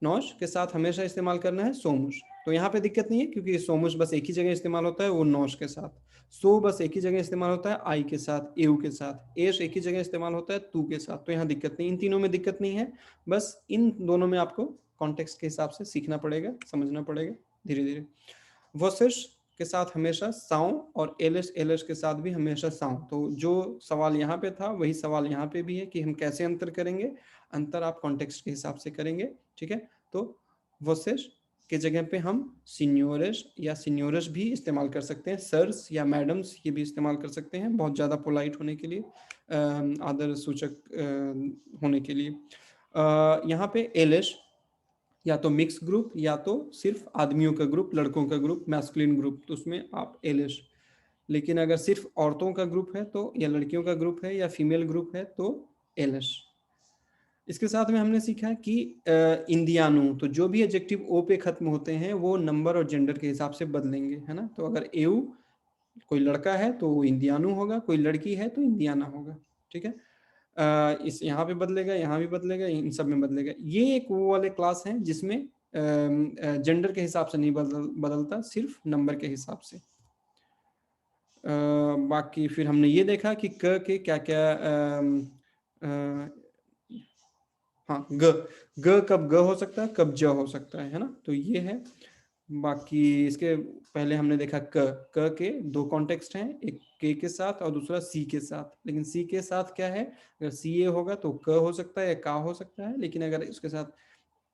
नौश के साथ हमेशा इस्तेमाल करना है सोमुश। तो यहाँ पे दिक्कत नहीं है क्योंकि सोमुश बस एक ही जगह इस्तेमाल होता है, वो नौश के साथ। सो बस एक ही जगह इस्तेमाल होता है, आई के साथ, एव के साथ। एश एक ही जगह इस्तेमाल होता है, तू के साथ। तो यहाँ दिक्कत नहीं, इन तीनों में दिक्कत नहीं है। बस इन दोनों में आपको कॉन्टेक्स्ट के हिसाब से सीखना पड़ेगा, समझना पड़ेगा धीरे धीरे। वर्सेस के साथ हमेशा साउ, और एलएस एलएस के साथ भी हमेशा साउ। तो जो सवाल यहाँ पे था वही सवाल यहाँ पे भी है कि हम कैसे अंतर करेंगे। अंतर आप कॉन्टेक्स्ट के हिसाब से करेंगे। ठीक है, तो वर्सेस के जगह पे हम सीनियोरस या सीनियोरस भी इस्तेमाल कर सकते हैं, सर्स या मैडम्स ये भी इस्तेमाल कर सकते हैं, बहुत ज़्यादा पोलाइट होने के लिए, आदर सूचक होने के लिए। यहाँ पे एलएस या तो मिक्स ग्रुप या तो सिर्फ आदमियों का ग्रुप, लड़कों का ग्रुप, मैस्कुलिन ग्रुप, तो उसमें आप एलिश। लेकिन अगर सिर्फ औरतों का ग्रुप है तो, या लड़कियों का ग्रुप है या फीमेल ग्रुप है तो एलिश। इसके साथ में हमने सीखा कि इंडियानो, तो जो भी एडजेक्टिव ओ पे खत्म होते हैं वो नंबर और जेंडर के हिसाब से बदलेंगे, है ना। तो अगर एऊ कोई लड़का है तो वो इंडियानो होगा, कोई लड़की है तो इंडियाना होगा। ठीक है, इस यहाँ पे बदलेगा, यहाँ भी बदलेगा, इन सब में बदलेगा। ये एक वो वाले क्लास हैं जिसमें जेंडर के हिसाब से नहीं बदलता, सिर्फ नंबर के हिसाब से। बाकी फिर हमने ये देखा कि क के क्या क्या, हाँ, ग कब ग हो सकता है, कब ज हो सकता है ना। तो ये है। बाकी इसके पहले हमने देखा क के दो कॉन्टेक्स्ट हैं, एक के साथ और दूसरा सी के साथ। लेकिन सी के साथ क्या है, अगर सी ए होगा तो क हो सकता है या का हो सकता है, लेकिन अगर उसके साथ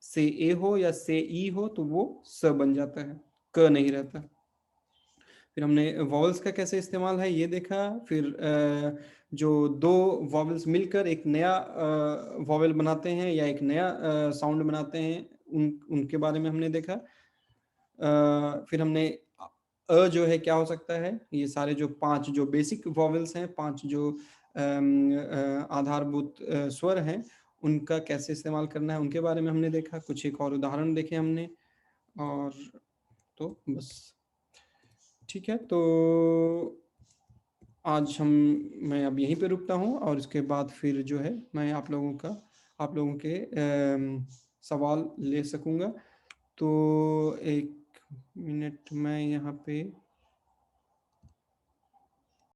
से ए हो या से ई हो तो वो स बन जाता है, क नहीं रहता। फिर हमने वॉवल्स का कैसे इस्तेमाल है ये देखा। फिर जो दो वॉवल्स मिलकर एक नया वॉवल बनाते हैं या एक नया साउंड बनाते हैं, उनके बारे में हमने देखा। फिर हमने जो है क्या हो सकता है, ये सारे जो 5 जो बेसिक वॉवल्स हैं, 5 जो आधारभूत स्वर हैं, उनका कैसे इस्तेमाल करना है उनके बारे में हमने देखा। कुछ एक और उदाहरण देखे हमने, और तो बस। ठीक है, तो आज मैं अब यहीं पे रुकता हूँ, और इसके बाद फिर जो है मैं आप लोगों के सवाल ले सकूँगा। तो 1 मिनट मैं यहाँ पे